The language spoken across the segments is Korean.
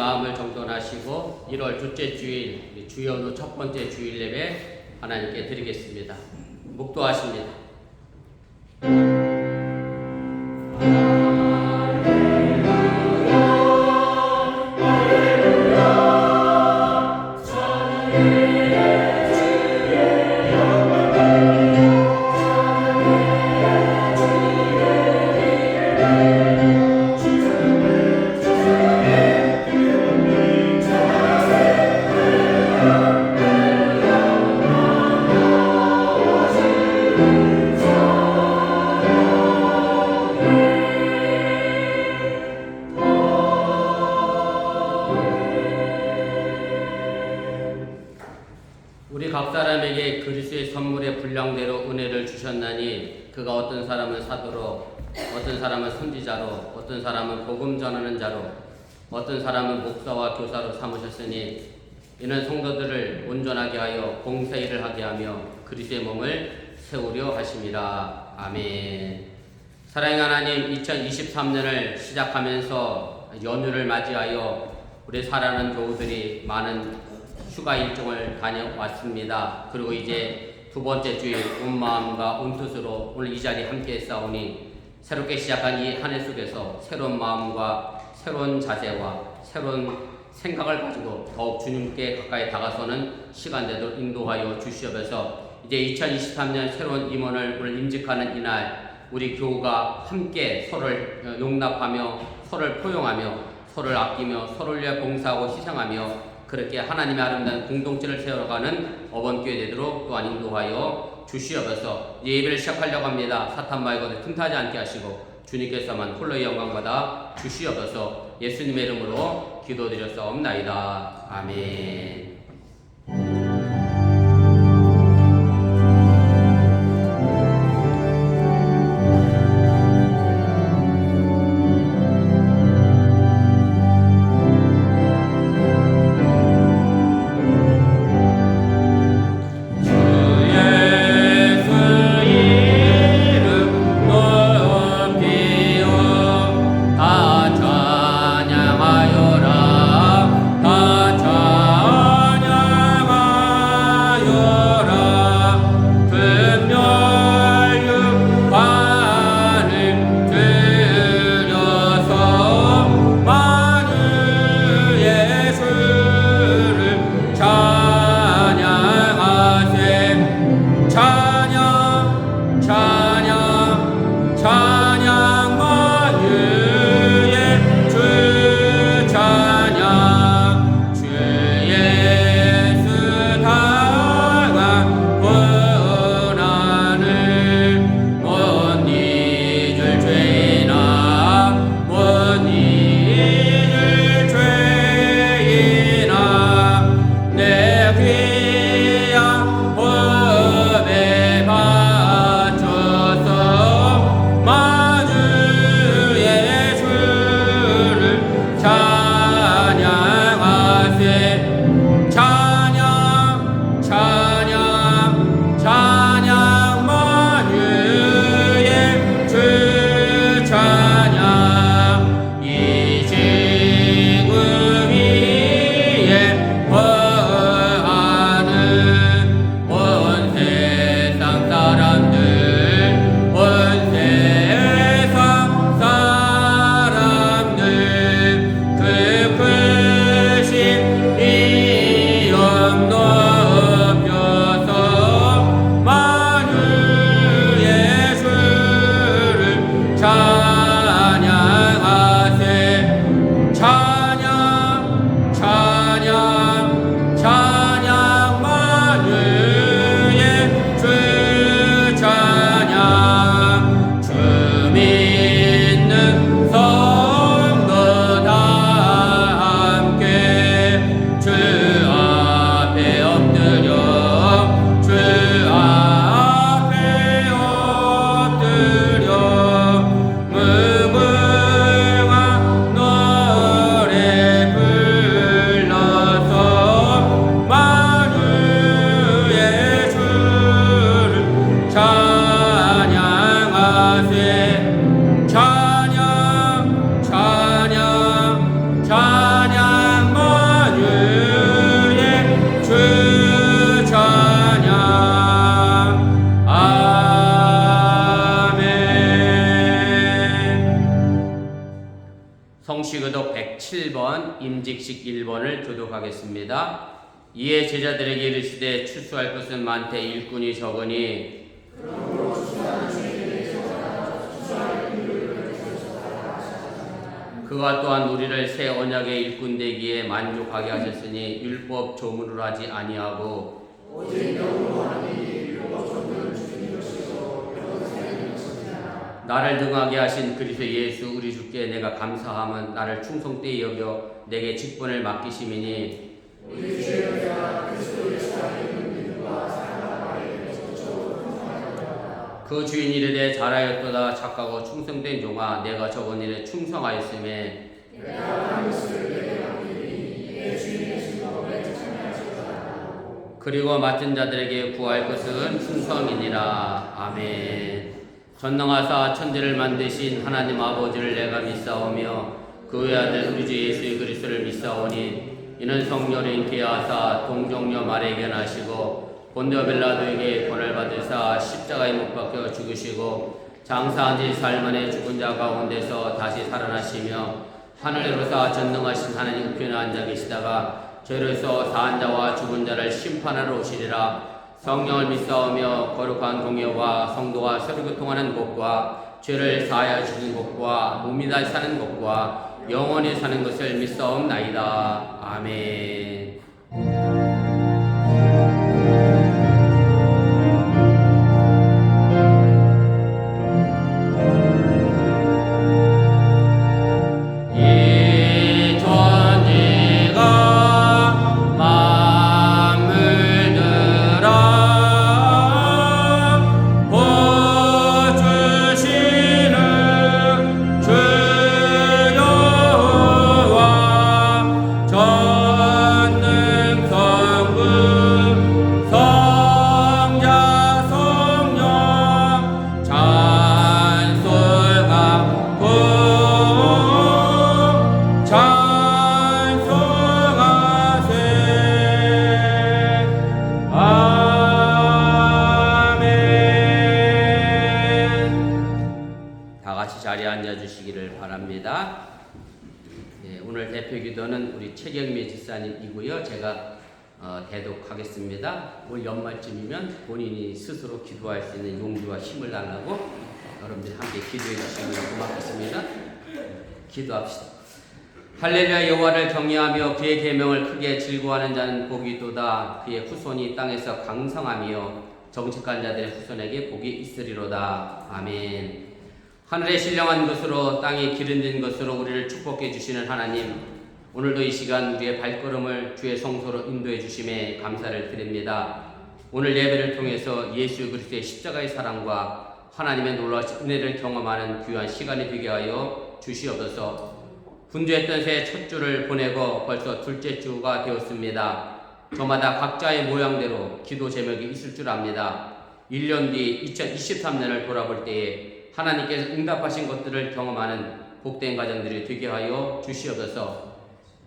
마음을 정돈하시고 1월 둘째 주일 주연후 첫 번째 주일 예배 하나님께 드리겠습니다. 묵도하십니다. 우리 각 사람에게 그리스도의 선물의 분량대로 은혜를 주셨나니 그가 어떤 사람은 사도로, 어떤 사람은 선지자로, 어떤 사람은 복음 전하는 자로, 어떤 사람은 목사와 교사로 삼으셨으니 이는 성도들을 온전하게 하여 공세일을 하게 하며 그리스도의 몸을 세우려 하심이라. 아멘. 사랑의 하나님, 2023년을 시작하면서 연휴를 맞이하여 우리 사랑하는 교우들이 많은 휴가 일정을 다녀왔습니다. 그리고 이제 두 번째 주일 온 마음과 온 뜻으로 오늘 이 자리에 함께 싸우니 새롭게 시작한 이 한 해 속에서 새로운 마음과 새로운 자세와 새로운 생각을 가지고 더욱 주님께 가까이 다가서는 시간 되도록 인도하여 주시옵소서. 이제 2023년 새로운 임원을 오늘 임직하는 이날 우리 교우가 함께 서로를 용납하며 서로를 포용하며 서로를 아끼며 서로를 위해 봉사하고 희생하며 그렇게 하나님의 아름다운 공동체를 세워가는 어번교회 되도록 또한 인도하여 주시옵소서. 예배를 시작하려고 합니다. 사탄 말고도 틈타지 않게 하시고 주님께서만 홀로의 영광받아 주시옵소서. 예수님의 이름으로 기도드렸사옵나이다. 아멘. 다 임직식 1번을 교독하겠습니다. 이에 제자들에게 이르시되 추수할 것은 많되 일꾼이 적으니 그가 또한 우리를 새 언약의 일꾼 되기에 만족하게 하셨으니 율법 조문을 하지 아니하고 오직 영으로 하니 율법 조문을 주신 것이요 나를 등하게 하신 그리스도 예수 우리 주께 내가 감사함은 나를 충성되이 여겨 내게 직분을 맡기심이니 우리 주의 은혜가 그리스도 예수 안에 있는 믿음과 사랑과 바에 그 주인 이르되 잘하였도다 착하고 충성된 종아 내가 적은 일에 충성하였음에 내가 한 것을 내게 맡기니 내 주인의 신복을 참여하시도다. 그리고 맡은 자들에게 구할 것은 충성이니라. 아멘. 전능하사 천지를 만드신 하나님 아버지를 내가 믿사오며 그 외아들 우리 주 예수 그리스도를 믿사오니 이는 성령을 인기하사 동정녀 마리아에게 나시고 본디오 빌라도에게 권을 받으사 십자가에 못 박혀 죽으시고 장사한 지 사흘 만에 죽은 자 가운데서 다시 살아나시며 하늘에로서 전능하신 하나님 우편에 앉아 계시다가 죄로서 사한 자와 죽은 자를 심판하러 오시리라. 성령을 믿사오며 거룩한 공예와 성도와 서로 교통하는 것과 죄를 사하여 주는 것과 몸이 다시 사는 것과 영원히 사는 것을 믿사옵나이다. 아멘. 자리에 앉아주시기를 바랍니다. 네, 오늘 대표기도는 우리 최경미 집사님이고요. 제가 대독하겠습니다. 올 연말쯤이면 본인이 스스로 기도할 수 있는 용기와 힘을 달라고 여러분들이 함께 기도해 주시면 고맙겠습니다. 기도합시다. 할렐루야. 여호와를 경외하며 그의 계명을 크게 즐거워하는 자는 복이도다. 그의 후손이 땅에서 강성하며 정직한 자들의 후손에게 복이 있으리로다. 아멘. 하늘의 신령한 것으로 땅이 기름진 것으로 우리를 축복해 주시는 하나님, 오늘도 이 시간 우리의 발걸음을 주의 성소로 인도해 주심에 감사를 드립니다. 오늘 예배를 통해서 예수 그리스도의 십자가의 사랑과 하나님의 놀라우신 은혜를 경험하는 귀한 시간이 되게 하여 주시옵소서. 분주했던 새해 첫 주를 보내고 벌써 둘째 주가 되었습니다. 저마다 각자의 모양대로 기도 제목이 있을 줄 압니다. 1년 뒤 2023년을 돌아볼 때에 하나님께서 응답하신 것들을 경험하는 복된 가정들이 되게 하여 주시옵소서.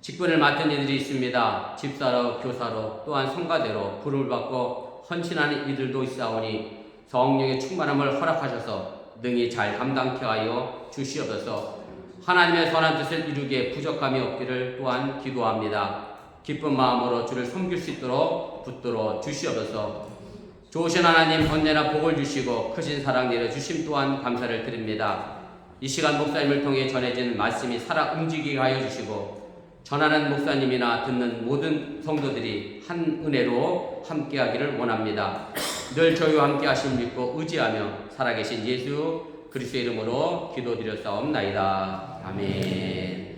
직분을 맡은 이들이 있습니다. 집사로, 교사로, 또한 성가대로 부름을 받고 헌신하는 이들도 있사오니 성령의 충만함을 허락하셔서 능히 잘 감당케 하여 주시옵소서. 하나님의 선한 뜻을 이루기에 부족함이 없기를 또한 기도합니다. 기쁜 마음으로 주를 섬길 수 있도록 붙들어 주시옵소서. 좋으신 하나님 언제나 복을 주시고 크신 사랑 내려주심 또한 감사를 드립니다. 이 시간 목사님을 통해 전해진 말씀이 살아 움직이게 하여 주시고 전하는 목사님이나 듣는 모든 성도들이 한 은혜로 함께하기를 원합니다. 늘 저희와 함께 하심 믿고 의지하며 살아계신 예수 그리스도의 이름으로 기도드렸사옵나이다. 아멘.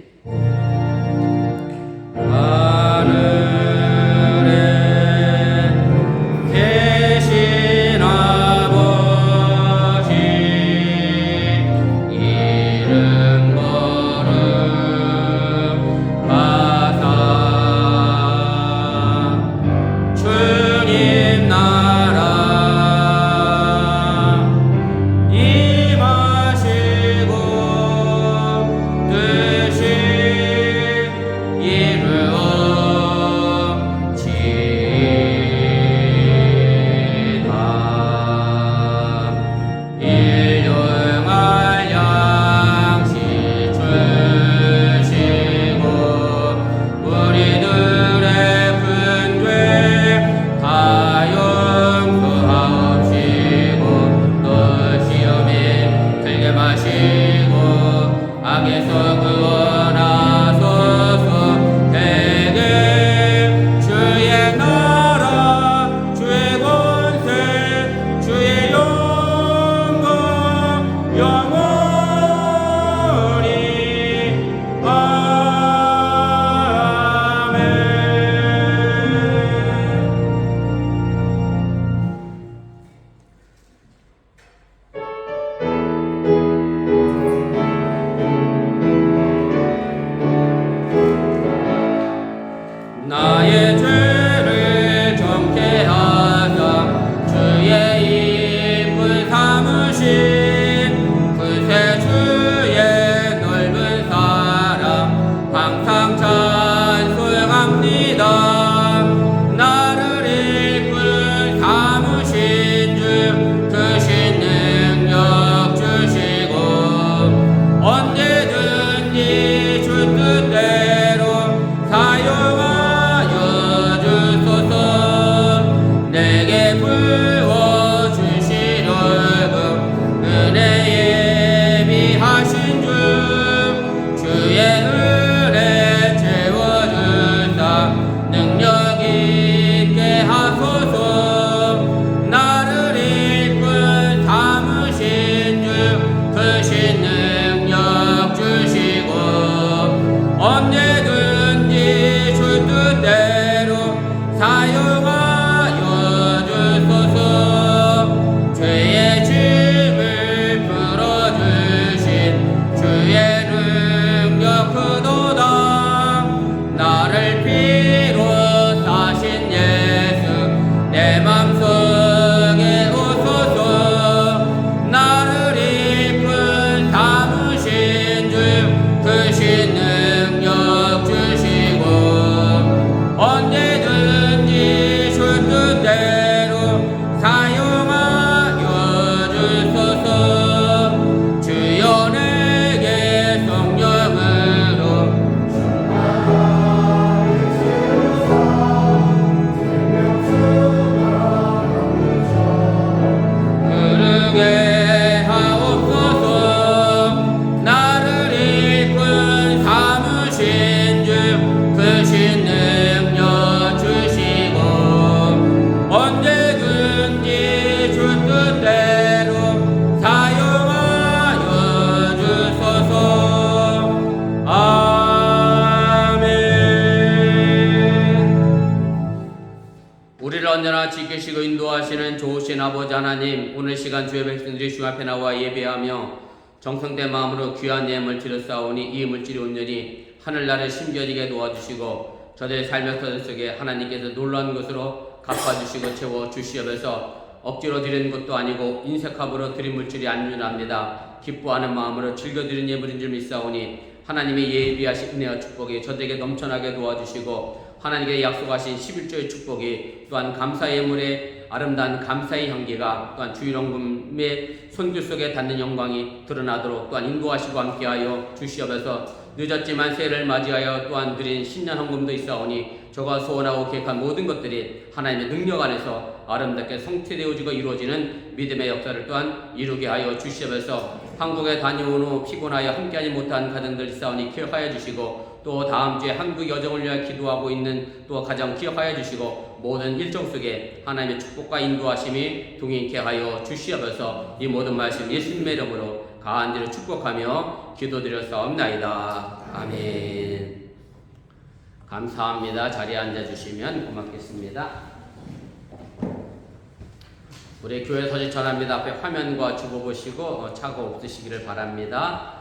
이루어 사용하여 주소서. 죄의 짐을 풀어주신 주의 능력 크도다. 나를 피로 사신 예수 내 맘속에 오소서. 나를 이끈 담으신 주 크신 능력 주시고 언제든지 줄 뜻대로 사용하여 주소서. 주여 내게 성령으로 흐르게 하옵소서. 나를 이끈 삼으신 주 크신 능력 주시고 언제든지 줄 뜻대로 사용하여 주소서. 아멘. 우리를 언제나 지키시고 인도하시는 좋으신 아버지 하나님, 오늘 시간 주의 백성들이 주 앞에 나와 예배하며 정성된 마음으로 귀한 예물을 드렸사오니 이 물질이 온전히 하늘나라를 심겨지게 도와주시고 저들의 삶의 터전 속에 하나님께서 놀라운 것으로 갚아주시고 채워주시옵소서. 억지로 드리는 것도 아니고 인색함으로 드린 물질이 아니랍니다. 기뻐하는 마음으로 즐겨드린 예물인 줄 믿사오니 하나님의 예비하신 은혜와 축복이 저들에게 넘쳐나게 도와주시고 하나님께 약속하신 11조의 축복이 또한 감사의 예물의 아름다운 감사의 향기가 또한 주일원금의 손길 속에 닿는 영광이 드러나도록 또한 인도하시고 함께하여 주시옵소서. 늦었지만 새해를 맞이하여 또한 드린 신년 헌금도 있사오니 저가 소원하고 계획한 모든 것들이 하나님의 능력 안에서 아름답게 성취되어지고 이루어지는 믿음의 역사를 또한 이루게 하여 주시옵소서. 한국에 다녀온 후 피곤하여 함께하지 못한 가정들 있사오니 기억하여 주시고 또 다음 주에 한국 여정을 위하여 기도하고 있는 또 가정 기억하여 주시고 모든 일정 속에 하나님의 축복과 인도하심이 동행케 하여 주시옵소서. 이 모든 말씀 예수님의 이름으로 간절히 축복하며 기도드렸사옵나이다. 아멘. 감사합니다. 자리에 앉아주시면 고맙겠습니다. 우리 교회 서식 전합니다. 앞에 화면과 주보 보시고 착오 없으시기를 바랍니다.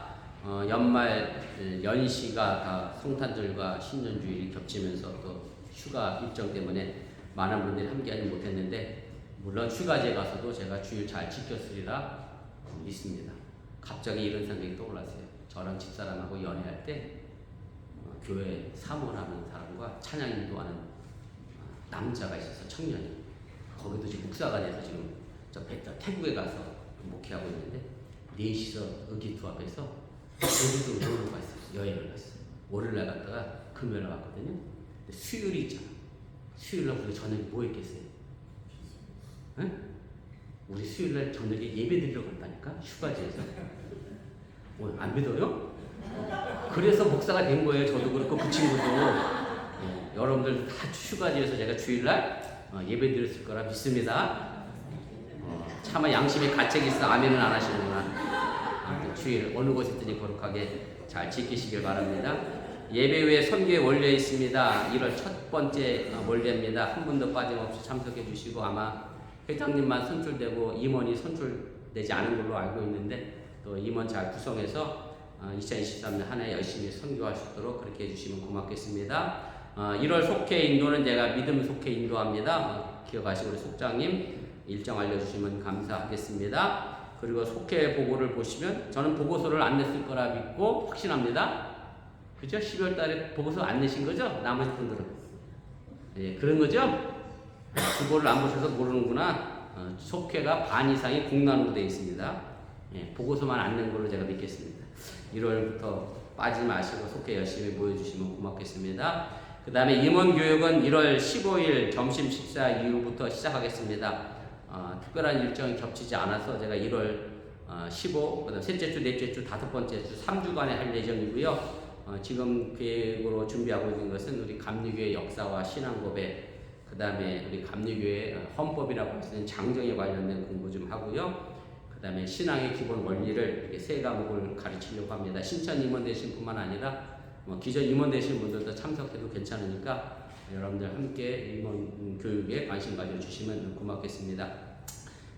연말 연시가 다 성탄절과 신년주일이 겹치면서 또 휴가 일정 때문에 많은 분들이 함께하지 못했는데 물론 휴가지에 가서도 제가 주일 잘 지켰으리라 믿습니다. 갑자기 이런 생각이 떠올랐어요. 저랑 집사람하고 연애할 때 교회 사모하는 사람과 찬양 인도하는 남자가 있어서 청년이 거기도 지금 목사가 돼서 지금 저 태국에 가서 목회하고 있는데 넷이서 의기투합해서 제주도 여행을 갔어요. 여행을 갔어요. 월요일날 갔다가 금요일날 갔거든요. 근데 수요일이 있잖아. 수요일날 우리 저녁에 뭐 했겠어요? 응? 우리 수요일날 저녁에 예배 드리러 갔다니까? 휴가지에서. 안 믿어요? 그래서 목사가 된 거예요. 저도 그렇고 그 친구도. 예, 여러분들 다 휴가지에서 제가 주일날 예배 드렸을 거라 믿습니다. 차마 양심에 가책이 있어 아멘은 안 하시는구나. 주일 어느 곳에 있든지 거룩하게 잘 지키시길 바랍니다. 예배 후에 선교의 원례 있습니다. 1월 첫 번째 원례입니다. 한 분도 빠짐없이 참석해 주시고 아마 회장님만 선출되고 임원이 선출되지 않은 걸로 알고 있는데 또 임원 잘 구성해서 2023년 한 해 열심히 선교할 수 있도록 그렇게 해주시면 고맙겠습니다. 1월 속회 인도는 제가 믿음 속회 인도합니다. 기억하시고 우리 속장님 일정 알려주시면 감사하겠습니다. 그리고 속회 보고를 보시면 저는 보고서를 안 냈을 거라 믿고 확신합니다. 그죠? 12월 달에 보고서 안 내신 거죠? 나머지 분들은. 예, 그런 거죠? 주보를 안 보셔서 모르는구나. 속회가 반 이상이 공란으로 되어 있습니다. 예, 보고서만 안 낸 걸로 제가 믿겠습니다. 1월부터 빠지지 마시고 속회 열심히 모여주시면 고맙겠습니다. 그 다음에 임원교육은 1월 15일 점심 식사 이후부터 시작하겠습니다. 특별한 일정이 겹치지 않아서 제가 1월 15, 그 다음 셋째 주, 넷째 주, 다섯 번째 주 3주간에 할 예정이고요. 지금 계획으로 준비하고 있는 것은 우리 감리교회 역사와 신앙고백, 그 다음에 우리 감리교회 헌법이라고 할 수 있는 장정에 관련된 공부 좀 하고요. 그 다음에 신앙의 기본 원리를 이렇게 세 과목을 가르치려고 합니다. 신천 임원 되신 뿐만 아니라 기존 임원 되신 분들도 참석해도 괜찮으니까 여러분들 함께 이번 교육에 관심 가져주시면 고맙겠습니다.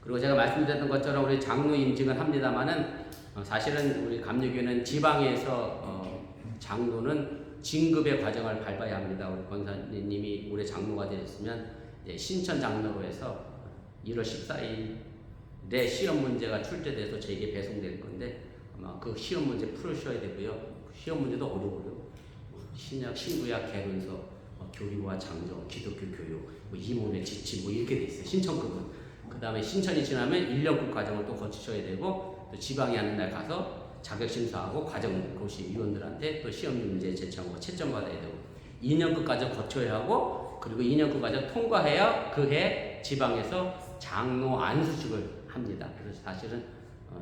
그리고 제가 말씀드렸던 것처럼 우리 장로 임직은 합니다만은 사실은 우리 감리교회는 지방에서 장로는 진급의 과정을 밟아야 합니다. 우리 권사님이 올해 장로가 되셨으면 신천 장로로 해서 1월 14일에 시험 문제가 출제돼서 저에게 배송될 건데 아마 그 시험 문제 풀으셔야 되고요. 시험 문제도 어려워요. 신약, 신구약, 개론서, 교리와 장정, 기독교 교육, 이문의 지침 이렇게 돼 있어요. 신천급은. 그 다음에 신천이 지나면 1년급 과정을 또 거치셔야 되고 또 지방에 하는 날 가서 자격심사하고 과정고시 위원들한테 또 시험 문제 제청하고 채점 받아야 되고 2년급 과정 거쳐야 하고 그리고 2년급 과정 통과해야 그 해 지방에서 장로 안수식을 합니다. 그래서 사실은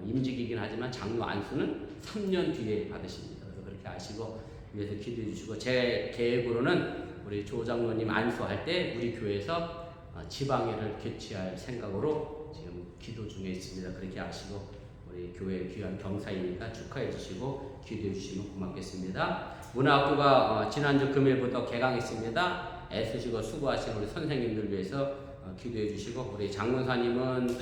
임직이긴 하지만 장로 안수는 3년 뒤에 받으십니다. 그래서 그렇게 아시고 위해서 기도해 주시고 제 계획으로는 우리 조 장로님 안수할 때 우리 교회에서 지방회를 개최할 생각으로 지금 기도 중에 있습니다. 그렇게 아시고 우리 교회 귀한 경사이니까 축하해 주시고 기도해 주시면 고맙겠습니다. 문화학교가 지난주 금요일부터 개강했습니다. 애쓰시고 수고하신 우리 선생님들 위해서 기도해 주시고 우리 장문사님은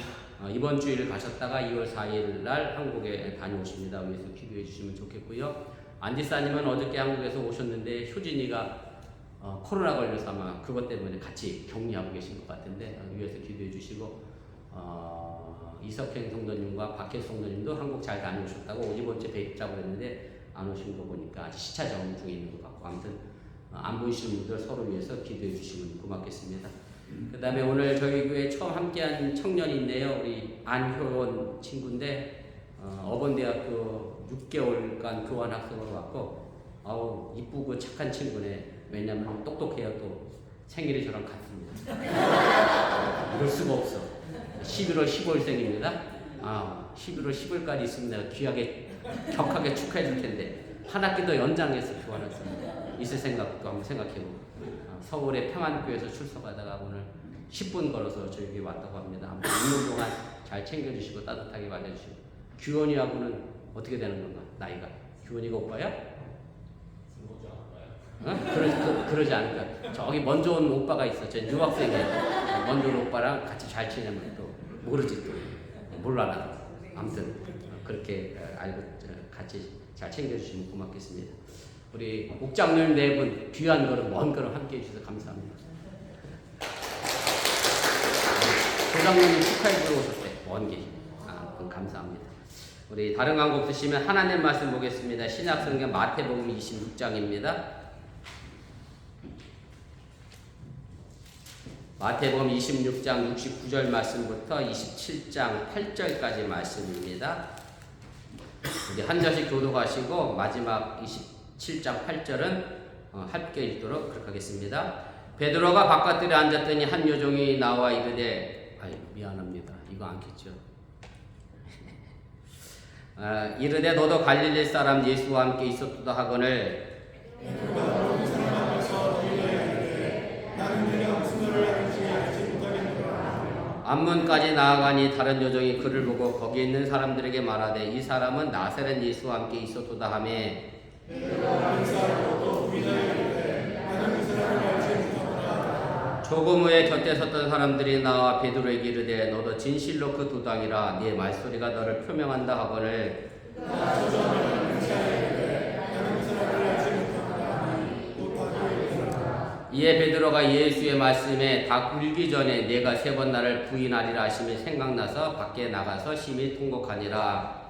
이번 주일 가셨다가 2월 4일 날 한국에 다녀오십니다. 위해서 기도해 주시면 좋겠고요. 안디사님은 어저께 한국에서 오셨는데 효진이가 코로나 걸려서 아마 그것 때문에 같이 격리하고 계신 것 같은데 위해서 기도해 주시고 이석행 성도님과 박혜수 성도님도 한국 잘 다녀오셨다고 이번 주에 뵙자고 했는데 안 오신 거 보니까 아직 시차 적응 중에 있는 것 같고 아무튼 안 보이시는 분들 서로 위해서 기도해 주시면 고맙겠습니다. 그 다음에 오늘 저희 교회 처음 함께한 청년이 있네요. 우리 안효원 친구인데 어번대학교 6개월간 교환학생으로 왔고 아우 이쁘고 착한 친구네. 왜냐면 똑똑해요. 또 생일이 저랑 같습니다. 이럴 수가 없어. 11월 15일생입니다. 11월 10일까지 있으면 내가 귀하게 격하게 축하해 줄 텐데 한 학기 더 연장해서 교환학생 있을 생각도 한번 생각해보고 서울의 평안교에서 출석하다가 오늘 10분 걸어서 저에게 왔다고 합니다. 아무튼 2년 동안 잘 챙겨주시고 따뜻하게 맞아주시고 규원이하고는 어떻게 되는 건가? 나이가 규원이가 오빠야? 그러지 않을까? 저기 먼저 온 오빠가 있어. 저 유학생이에요. 먼저 온 오빠랑 같이 잘 지내면 또 모르지 또 몰라 나도. 아무튼 그렇게 알고 같이 잘 챙겨주시면 고맙겠습니다. 우리 목장님 네 분 귀한 걸음 먼 걸음 함께해 주셔서 감사합니다. 조장님이 축하해 주러 오셨대. 먼 길. 그럼 감사합니다. 우리 다른 광고 없으시면 하나님 말씀 보겠습니다. 신약성경 마태복음 26장입니다. 마태복음 26장 69절 말씀부터 27장 8절까지 말씀입니다. 우리 한 절씩 교독하시고 마지막 27장 8절은 함께 읽도록 그렇게 하겠습니다. 베드로가 바깥들에 앉았더니 한 여종이 나와 이르되 미안합니다. 이거 않겠죠. 이르되 너도 갈릴리 사람 예수와 함께 있었도다 하거늘 앞문까지 나아가니 다른 여종이 그를 보고 거기 있는 사람들에게 말하되 이 사람은 나사렛 예수와 함께 있었도다 하며 조금 후에 곁에 섰던 사람들이 나와 베드로에게 이르되 너도 진실로 그 도당이라 네 말소리가 너를 표명한다 하거늘 이에 베드로가 예수의 말씀에 다 울기 전에 내가 3번 나를 부인하리라 하심이 생각나서 밖에 나가서 심히 통곡하니라.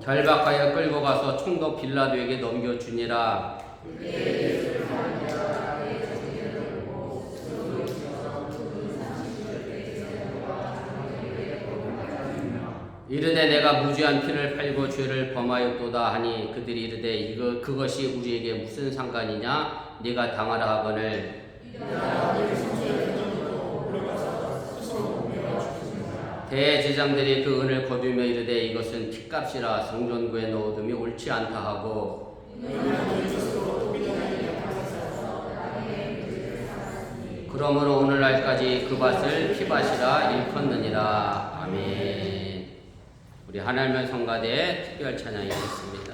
결박하여 끌고 가서 총독 빌라도에게 넘겨주니라. 이르되 내가 무죄한 피를 팔고 죄를 범하였도다 하니 그들이 이르되 그것이 우리에게 무슨 상관이냐 네가 당하라 하거늘 대제장들이 그 은을 거두며 이르되 이것은 핏값이라 성전구에 넣어둠이 옳지 않다 하고 그러므로 오늘날까지 그 밭을 피밭이라 일컫느니라. 아멘. 우리 하나님의 성가대의 특별 찬양이 있습니다.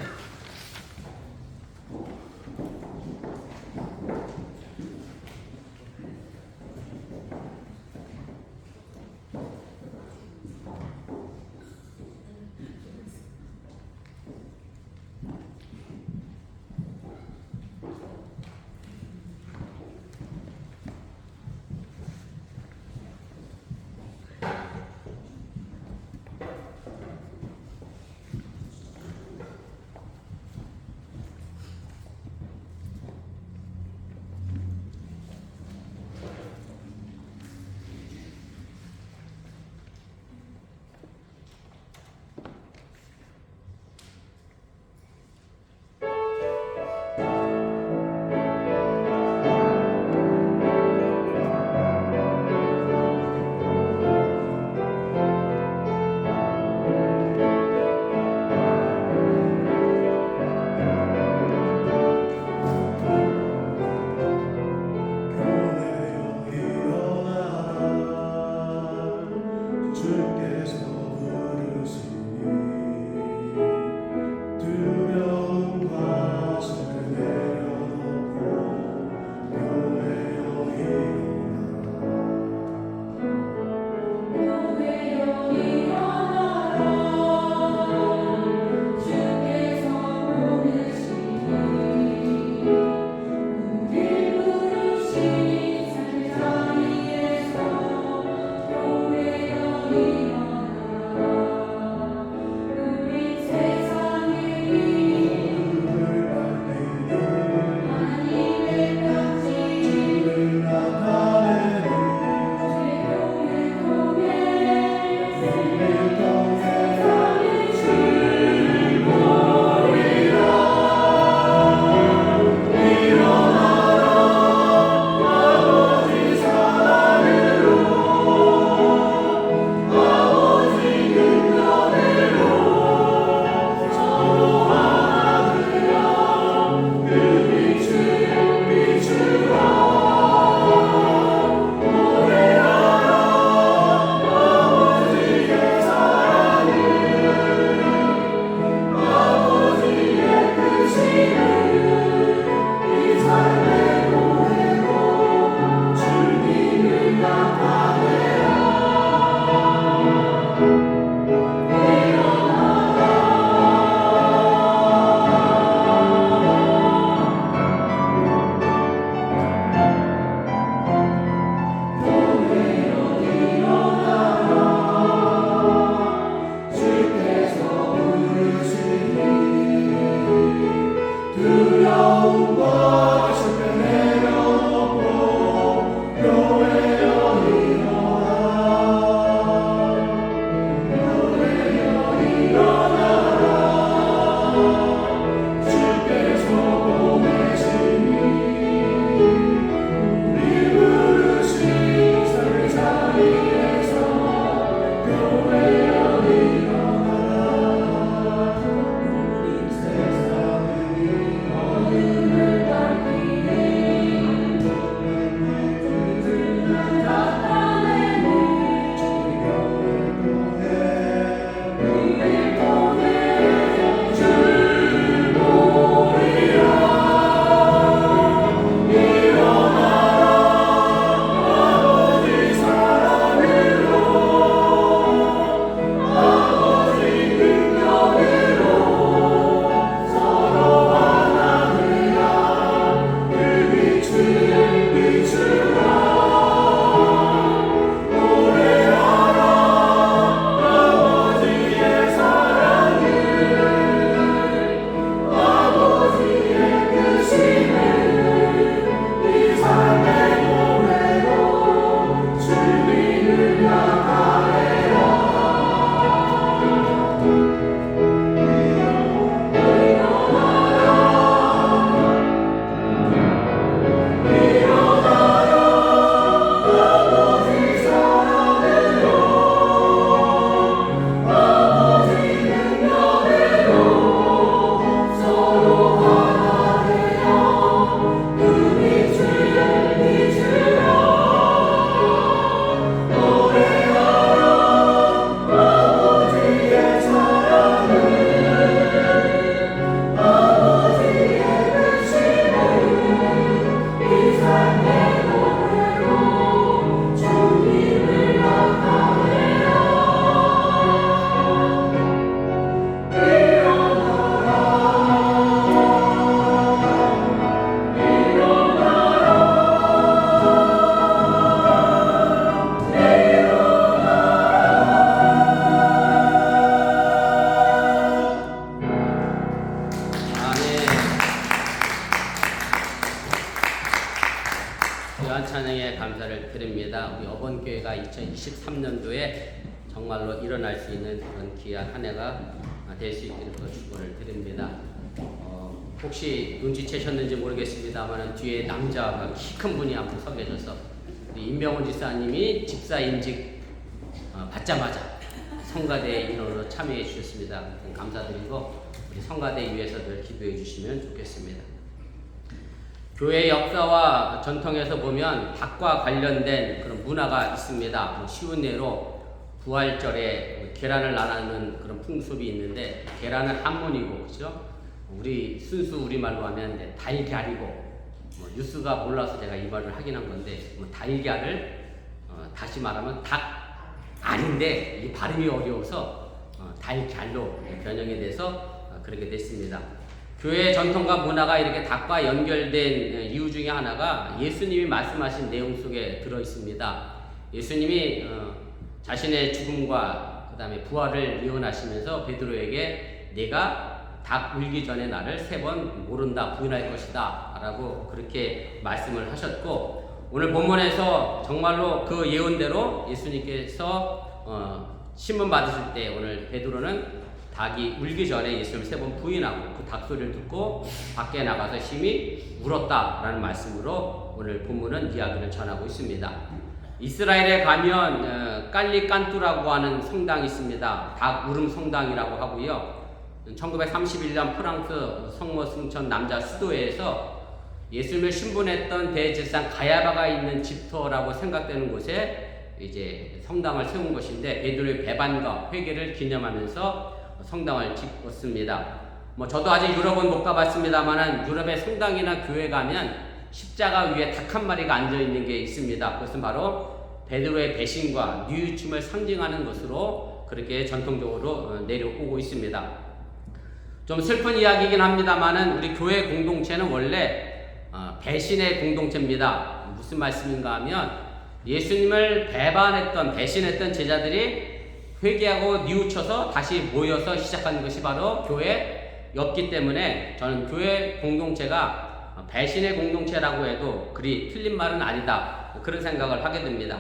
귀한 찬양에 감사를 드립니다. 우리 어번교회가 2023년도에 정말로 일어날 수 있는 그런 귀한 한 해가 될 수 있기를 축원을 드립니다. 혹시 눈치채셨는지 모르겠습니다만 뒤에 남자가 키 큰 분이 한 분 서 계셔서 우리 임병훈 지사님이 집사 임직 받자마자 성가대 인원으로 참여해 주셨습니다. 감사드리고 우리 성가대 위해서 늘 기도해 주시면 좋겠습니다. 교회 역사와 전통에서 보면 닭과 관련된 그런 문화가 있습니다. 쉬운 예로 부활절에 계란을 나누는 그런 풍습이 있는데, 계란은 한문이고, 그죠? 우리 순수 우리말로 하면 달걀이고, 뉴스가 몰라서 제가 이 말을 하긴 한 건데, 달걀을 다시 말하면 닭 아닌데 이 발음이 어려워서 달걀로 변형이 돼서 그렇게 됐습니다. 교회의 전통과 문화가 이렇게 닭과 연결된 이유 중에 하나가 예수님이 말씀하신 내용 속에 들어 있습니다. 예수님이 자신의 죽음과 그 다음에 부활을 예언하시면서 베드로에게 내가 닭 울기 전에 나를 3번 모른다 부인할 것이다 라고 그렇게 말씀을 하셨고, 오늘 본문에서 정말로 그 예언대로 예수님께서 신문 받으실 때 오늘 베드로는 닭이 울기 전에 예수님을 3번 부인하고 그 닭 소리를 듣고 밖에 나가서 심히 울었다라는 말씀으로 오늘 본문은 이야기를 전하고 있습니다. 이스라엘에 가면 깔리깐뚜라고 하는 성당이 있습니다. 닭 울음 성당이라고 하고요. 1931년 프랑스 성모 승천 남자 수도회에서 예수님을 신분했던 대제사장 가야바가 있는 집터라고 생각되는 곳에 이제 성당을 세운 것인데, 베드로의 배반과 회개를 기념하면서 성당을 짓었습니다. 저도 아직 유럽은 못 가봤습니다만은 유럽의 성당이나 교회 가면 십자가 위에 닭 한 마리가 앉아 있는 게 있습니다. 그것은 바로 베드로의 배신과 뉘우침을 상징하는 것으로 그렇게 전통적으로 내려오고 있습니다. 좀 슬픈 이야기이긴 합니다만은 우리 교회 공동체는 원래 배신의 공동체입니다. 무슨 말씀인가 하면 예수님을 배반했던 배신했던 제자들이 회개하고 뉘우쳐서 다시 모여서 시작하는 것이 바로 교회였기 때문에 저는 교회 공동체가 배신의 공동체라고 해도 그리 틀린 말은 아니다, 그런 생각을 하게 됩니다.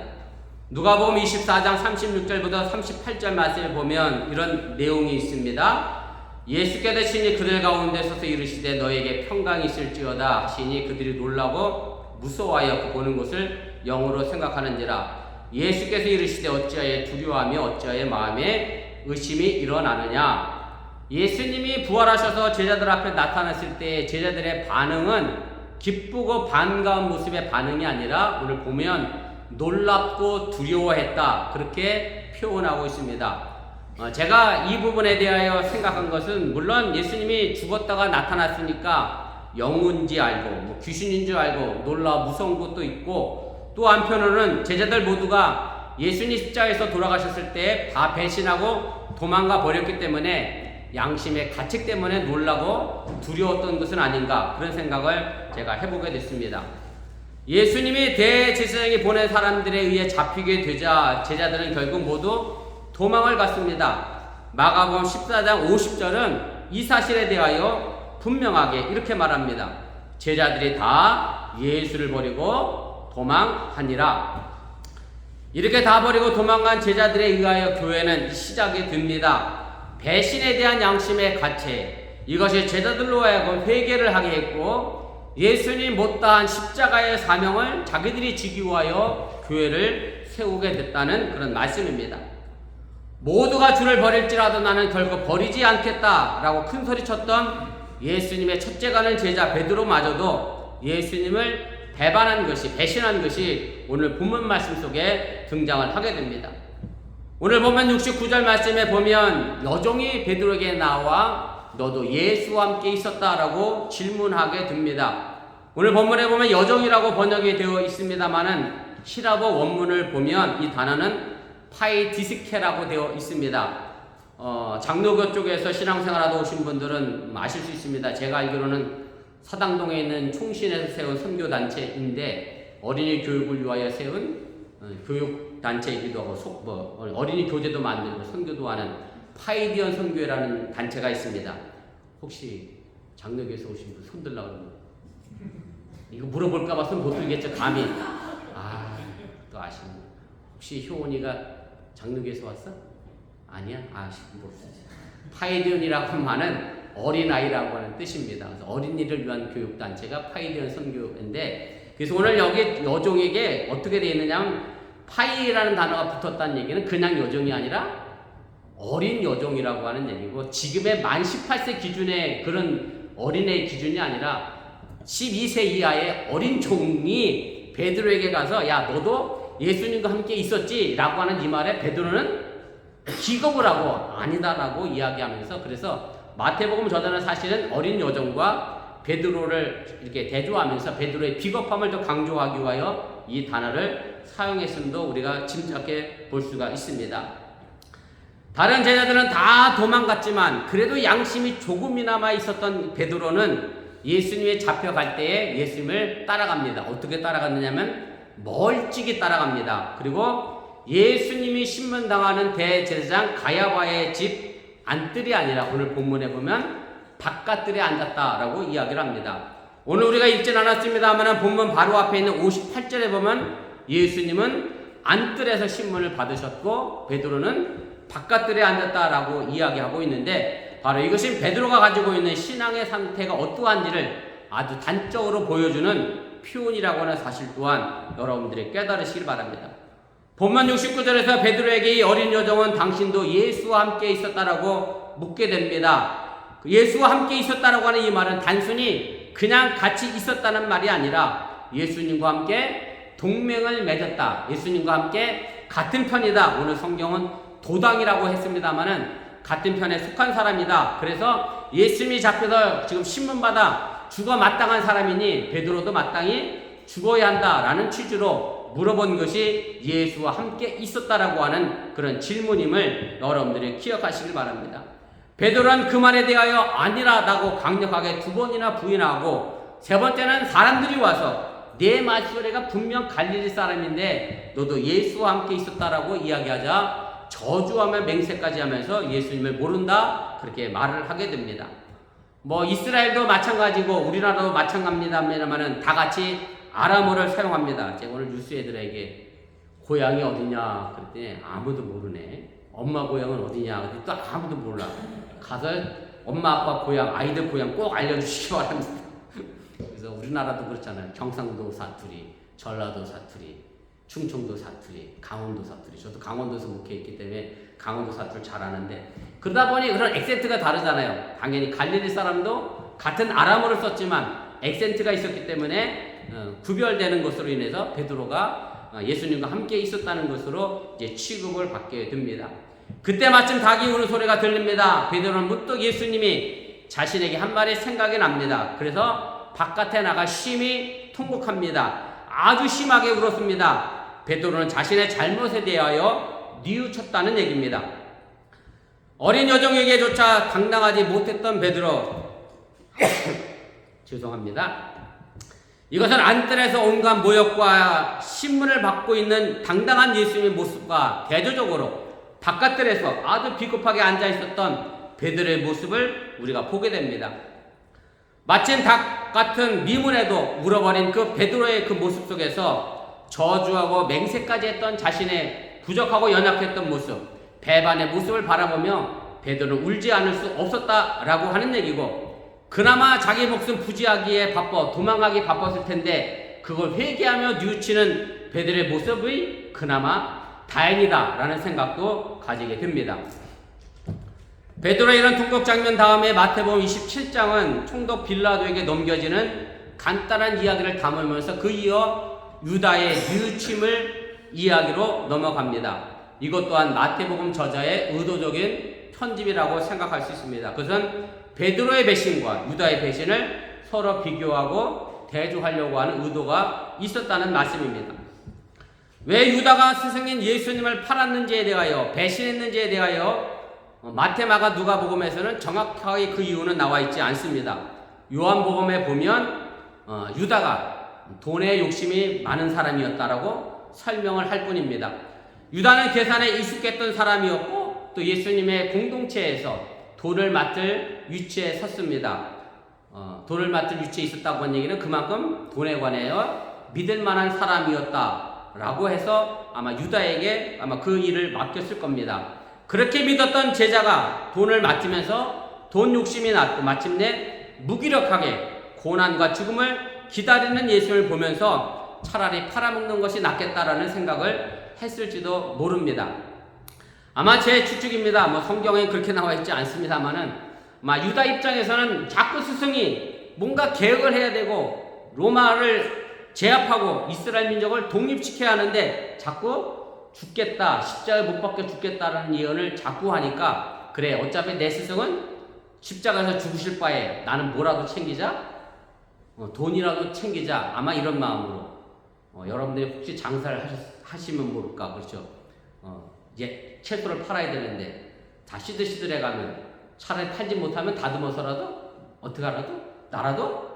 누가복음 24장 36절부터 38절 말씀을 보면 이런 내용이 있습니다. 예수께서 친히 그들 가운데 서서 이르시되 너에게 평강이 있을지어다 하시니 그들이 놀라고 무서워하여 보는 것을 영으로 생각하는지라. 예수께서 이르시되 어찌하여 두려워하며 어찌하여 마음에 의심이 일어나느냐. 예수님이 부활하셔서 제자들 앞에 나타났을 때 제자들의 반응은 기쁘고 반가운 모습의 반응이 아니라 오늘 보면 놀랍고 두려워했다, 그렇게 표현하고 있습니다. 제가 이 부분에 대하여 생각한 것은, 물론 예수님이 죽었다가 나타났으니까 영혼인지 알고 귀신인 줄 알고 놀라 무서운 것도 있고, 또 한편으로는 제자들 모두가 예수님 십자가에서 돌아가셨을 때 다 배신하고 도망가 버렸기 때문에 양심의 가책 때문에 놀라고 두려웠던 것은 아닌가, 그런 생각을 제가 해보게 됐습니다. 예수님이 대제사장이 보낸 사람들에 의해 잡히게 되자 제자들은 결국 모두 도망을 갔습니다. 마가복음 14장 50절은 이 사실에 대하여 분명하게 이렇게 말합니다. 제자들이 다 예수를 버리고 도망하니라. 이렇게 다 버리고 도망간 제자들에 의하여 교회는 시작이 됩니다. 배신에 대한 양심의 가책, 이것이 제자들로 하여금 회개를 하게 했고 예수님 못다한 십자가의 사명을 자기들이 지기 위하여 교회를 세우게 됐다는 그런 말씀입니다. 모두가 주를 버릴지라도 나는 결코 버리지 않겠다라고 큰소리쳤던 예수님의 첫째가는 제자 베드로마저도 예수님을 배반한 것이, 배신한 것이 오늘 본문 말씀 속에 등장을 하게 됩니다. 오늘 보면 69절 말씀에 보면 여종이 베드로에게 나와 너도 예수와 함께 있었다라고 질문하게 됩니다. 오늘 본문에 보면 여종이라고 번역이 되어 있습니다만은 히라보 원문을 보면 이 단어는 파이디스케라고 되어 있습니다. 장로교 쪽에서 신앙생활하다 오신 분들은 아실 수 있습니다. 제가 알기로는 사당동에 있는 총신에서 세운 선교단체인데 어린이 교육을 위하여 세운 교육단체이기도 하고 어린이 교재도 만들고 선교도 하는 파이디언 선교회라는 단체가 있습니다. 혹시 장로교에서 오신 분 손들라고 그러면 이거 물어볼까봐 손 못 들겠죠, 감히. 아시는 거예요. 혹시 효원이가 장로교에서 왔어? 아니야? 파이디언이라고 하는 어린아이라고 하는 뜻입니다. 그래서 어린이를 위한 교육단체가 파이디언 선교인데, 그래서 오늘 여기 여종에게 어떻게 되어 있느냐, 파이라는 단어가 붙었다는 얘기는 그냥 여종이 아니라 어린 여종이라고 하는 얘기고, 지금의 만 18세 기준의 그런 어린애의 기준이 아니라 12세 이하의 어린 종이 베드로에게 가서 야 너도 예수님과 함께 있었지? 라고 하는 이 말에 베드로는 기겁을 하고 아니다라고 이야기하면서, 그래서 마태복음 저자는 사실은 어린 여종과 베드로를 이렇게 대조하면서 베드로의 비겁함을 더 강조하기 위하여 이 단어를 사용했음도 우리가 짐작해 볼 수가 있습니다. 다른 제자들은 다 도망갔지만 그래도 양심이 조금이나마 있었던 베드로는 예수님이 잡혀갈 때에 예수님을 따라갑니다. 어떻게 따라갔느냐면 멀찍이 따라갑니다. 그리고 예수님이 신문당하는 대제사장 가야바의 집 안뜰이 아니라 오늘 본문에 보면 바깥뜰에 앉았다라고 이야기를 합니다. 오늘 우리가 읽진 않았습니다만 본문 바로 앞에 있는 58절에 보면 예수님은 안뜰에서 신문을 받으셨고 베드로는 바깥뜰에 앉았다라고 이야기하고 있는데, 바로 이것이 베드로가 가지고 있는 신앙의 상태가 어떠한지를 아주 단적으로 보여주는 표현이라고 하는 사실 또한 여러분들이 깨달으시길 바랍니다. 본문 69절에서 베드로에게 이 어린 여종은 당신도 예수와 함께 있었다라고 묻게 됩니다. 예수와 함께 있었다라고 하는 이 말은 단순히 그냥 같이 있었다는 말이 아니라 예수님과 함께 동맹을 맺었다, 예수님과 함께 같은 편이다. 오늘 성경은 도당이라고 했습니다마는 같은 편에 속한 사람이다. 그래서 예수님이 잡혀서 지금 신문받아 죽어 마땅한 사람이니 베드로도 마땅히 죽어야 한다라는 취지로 물어본 것이 예수와 함께 있었다라고 하는 그런 질문임을 여러분들이 기억하시길 바랍니다. 베드로는 그 말에 대하여 아니라고 강력하게 두 번이나 부인하고, 세 번째는 사람들이 와서 내 말소리가 분명 갈릴리 사람인데 너도 예수와 함께 있었다라고 이야기하자 저주하며 맹세까지 하면서 예수님을 모른다 그렇게 말을 하게 됩니다. 이스라엘도 마찬가지고 우리나라도 마찬가지입니다만은 다 같이 아람어를 사용합니다. 제가 오늘 뉴스 애들에게 고향이 어디냐 그랬더니 아무도 모르네. 엄마 고향은 어디냐 그랬더니 또 아무도 몰라. 가서 엄마 아빠 고향, 아이들 고향 꼭 알려주시기 바랍니다. 그래서 우리나라도 그렇잖아요. 경상도 사투리, 전라도 사투리, 충청도 사투리, 강원도 사투리. 저도 강원도에서 목회했기 때문에 강원도 사투리 잘 아는데, 그러다 보니 그런 액센트가 다르잖아요. 당연히 갈릴리 사람도 같은 아람어를 썼지만 액센트가 있었기 때문에 구별되는 것으로 인해서 베드로가 예수님과 함께 있었다는 것으로 이제 취급을 받게 됩니다. 그때 마침 닭이 우는 소리가 들립니다. 베드로는 문득 예수님이 자신에게 한 말이 생각이 납니다. 그래서 바깥에 나가 심히 통곡합니다. 아주 심하게 울었습니다. 베드로는 자신의 잘못에 대하여 뉘우쳤다는 얘기입니다. 어린 여종에게조차 당당하지 못했던 베드로 죄송합니다. 이것은 안뜰에서 온갖 모욕과 신문을 받고 있는 당당한 예수님의 모습과 대조적으로 바깥뜰에서 아주 비겁하게 앉아있었던 베드로의 모습을 우리가 보게 됩니다. 마침 닭 같은 미문에도 울어버린 그 베드로의 그 모습 속에서 저주하고 맹세까지 했던 자신의 부족하고 연약했던 모습, 배반의 모습을 바라보며 베드로는 울지 않을 수 없었다라고 하는 얘기고, 그나마 자기 목숨 부지하기에 바빠 도망가기 바빴을 텐데 그걸 회개하며 뉘우치는 베드로의 모습이 그나마 다행이다라는 생각도 가지게 됩니다. 베드로의 이런 통곡 장면 다음에 마태복음 27장은 총독 빌라도에게 넘겨지는 간단한 이야기를 담으면서 그 이어 유다의 뉘우침을 이야기로 넘어갑니다. 이것 또한 마태복음 저자의 의도적인 편집이라고 생각할 수 있습니다. 그것은 베드로의 배신과 유다의 배신을 서로 비교하고 대조하려고 하는 의도가 있었다는 말씀입니다. 왜 유다가 스승인 예수님을 팔았는지에 대하여, 배신했는지에 대하여 마태, 마가, 누가복음에서는 정확하게 그 이유는 나와 있지 않습니다. 요한복음에 보면 유다가 돈에 욕심이 많은 사람이었다라고 설명을 할 뿐입니다. 유다는 계산에 익숙했던 사람이었고 또 예수님의 공동체에서 돌을 맡을 위치에 섰습니다. 돌을 맡을 위치에 있었다고 한 얘기는 그만큼 돈에 관하여 믿을 만한 사람이었다라고 해서 아마 유다에게 아마 그 일을 맡겼을 겁니다. 그렇게 믿었던 제자가 돈을 맡으면서 돈 욕심이 났고 마침내 무기력하게 고난과 죽음을 기다리는 예수를 보면서 차라리 팔아먹는 것이 낫겠다라는 생각을 했을지도 모릅니다. 아마 제 추측입니다. 뭐 성경에 그렇게 나와 있지 않습니다만은 아마 유다 입장에서는 자꾸 스승이 뭔가 개혁을 해야 되고 로마를 제압하고 이스라엘 민족을 독립시켜야 하는데 자꾸 죽겠다, 십자가에 못 박혀 죽겠다라는 예언을 자꾸 하니까 그래 어차피 내 스승은 십자가에서 죽으실 바에 나는 뭐라도 챙기자, 돈이라도 챙기자, 아마 이런 마음으로 여러분들이 혹시 장사를 하시면 모를까, 그렇죠? 이제 채소를 팔아야 되는데 다 시들시들해가면 차라리 팔지 못하면 다듬어서라도 어떻게 하라도 나라도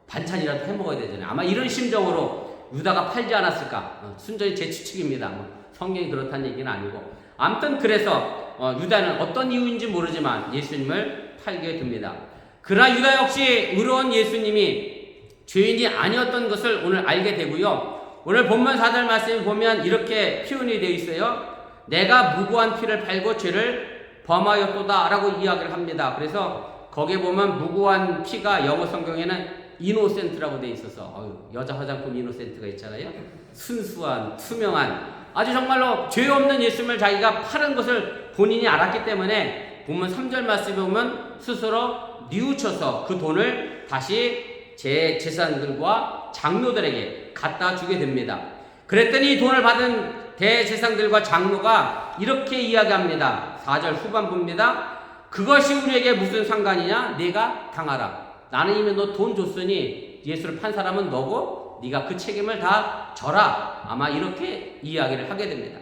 반찬이라도 해먹어야 되잖아요. 아마 이런 심정으로 유다가 팔지 않았을까, 순전히 제 추측입니다. 성경이 그렇다는 얘기는 아니고 아무튼 그래서 유다는 어떤 이유인지 모르지만 예수님을 팔게 됩니다. 그러나 유다 역시 의로운 예수님이 죄인이 아니었던 것을 오늘 알게 되고요. 오늘 본문 4절 말씀을 보면 이렇게 표현이 되어 있어요. 내가 무고한 피를 팔고 죄를 범하였도다 라고 이야기를 합니다. 그래서 거기에 보면 무고한 피가 영어 성경에는 이노센트라고 되어 있어서 여자 화장품 이노센트가 있잖아요. 순수한, 투명한, 아주 정말로 죄 없는 예수님을 자기가 파는 것을 본인이 알았기 때문에 본문 3절 말씀에 보면 스스로 뉘우쳐서 그 돈을 다시 제 제사장들과 장로들에게 갖다 주게 됩니다. 그랬더니 이 돈을 받은 대제사장들과 장로가 이렇게 이야기합니다. 4절 후반부입니다. 그것이 우리에게 무슨 상관이냐? 네가 당하라. 나는 이미 너 돈 줬으니 예수를 판 사람은 너고 네가 그 책임을 다 져라. 아마 이렇게 이야기를 하게 됩니다.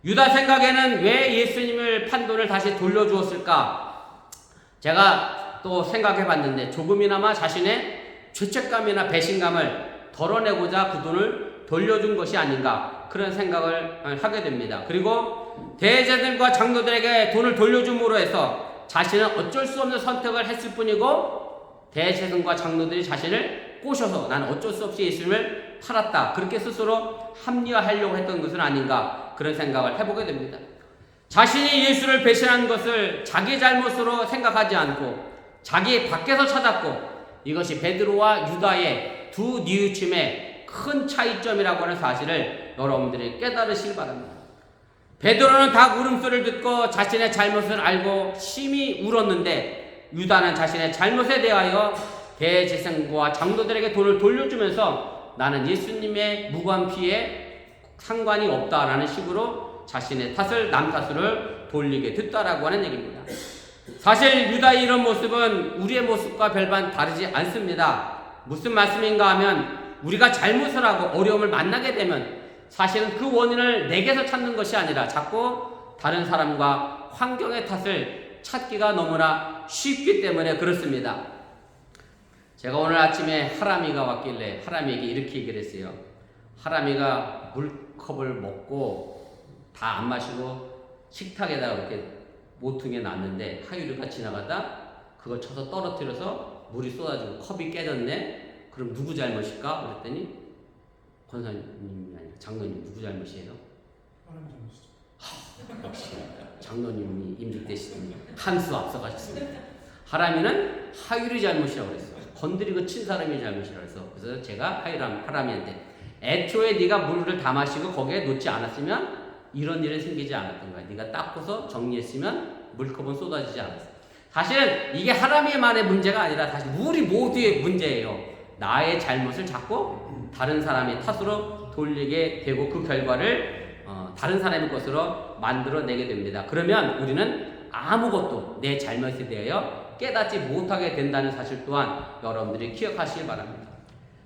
유다 생각에는 왜 예수님을 판 돈을 다시 돌려주었을까? 제가 또 생각해 봤는데 조금이나마 자신의 죄책감이나 배신감을 덜어내고자 그 돈을 돌려준 것이 아닌가 그런 생각을 하게 됩니다. 그리고 대제들과 장로들에게 돈을 돌려줌으로 해서 자신은 어쩔 수 없는 선택을 했을 뿐이고 대제사장과 장로들이 자신을 꼬셔서 나는 어쩔 수 없이 예수님을 팔았다, 그렇게 스스로 합리화하려고 했던 것은 아닌가 그런 생각을 해보게 됩니다. 자신이 예수를 배신한 것을 자기 잘못으로 생각하지 않고 자기 밖에서 찾았고 이것이 베드로와 유다의 두 뉘우침의 큰 차이점이라고 하는 사실을 여러분들이 깨달으시길 바랍니다. 베드로는 닭 울음소리를 듣고 자신의 잘못을 알고 심히 울었는데 유다는 자신의 잘못에 대하여 대제사장과 장로들에게 돈을 돌려주면서 나는 예수님의 무고한 피에 상관이 없다라는 식으로 자신의 탓을 남 탓으로 돌리게 됐다라고 하는 얘기입니다. 사실 유다의 이런 모습은 우리의 모습과 별반 다르지 않습니다. 무슨 말씀인가 하면 우리가 잘못을 하고 어려움을 만나게 되면 사실은 그 원인을 내게서 찾는 것이 아니라 자꾸 다른 사람과 환경의 탓을 찾기가 너무나 쉽기 때문에 그렇습니다. 제가 오늘 아침에 하람이가 왔길래 하람이에게 이렇게 얘기를 했어요. 하람이가 물컵을 먹고 다 안 마시고 식탁에다가 이렇게 모퉁이에 놨는데 하유리가 지나가다 그걸 쳐서 떨어뜨려서 물이 쏟아지고 컵이 깨졌네. 그럼 누구 잘못일까? 그랬더니 권사님이 아니라 장로님 누구 잘못이에요? 하나님 잘못이죠. 역시 장로님이 임직되시더니 한 수 앞서가셨습니다. 하람이는 하유리 잘못이라고 그랬어요. 건드리고 친 사람이 잘못이라고 해서 그래서 제가 하람이한테 애초에 네가 물을 다 마시고 거기에 놓지 않았으면 이런 일은 생기지 않았던 거야. 네가 닦고서 정리했으면 물컵은 쏟아지지 않았어. 사실은 이게 하람이만의 문제가 아니라 사실 우리 모두의 문제예요. 나의 잘못을 자꾸 다른 사람의 탓으로 돌리게 되고 그 결과를 다른 사람의 것으로 만들어내게 됩니다. 그러면 우리는 아무것도 내 잘못에 대하여 깨닫지 못하게 된다는 사실 또한 여러분들이 기억하시기 바랍니다.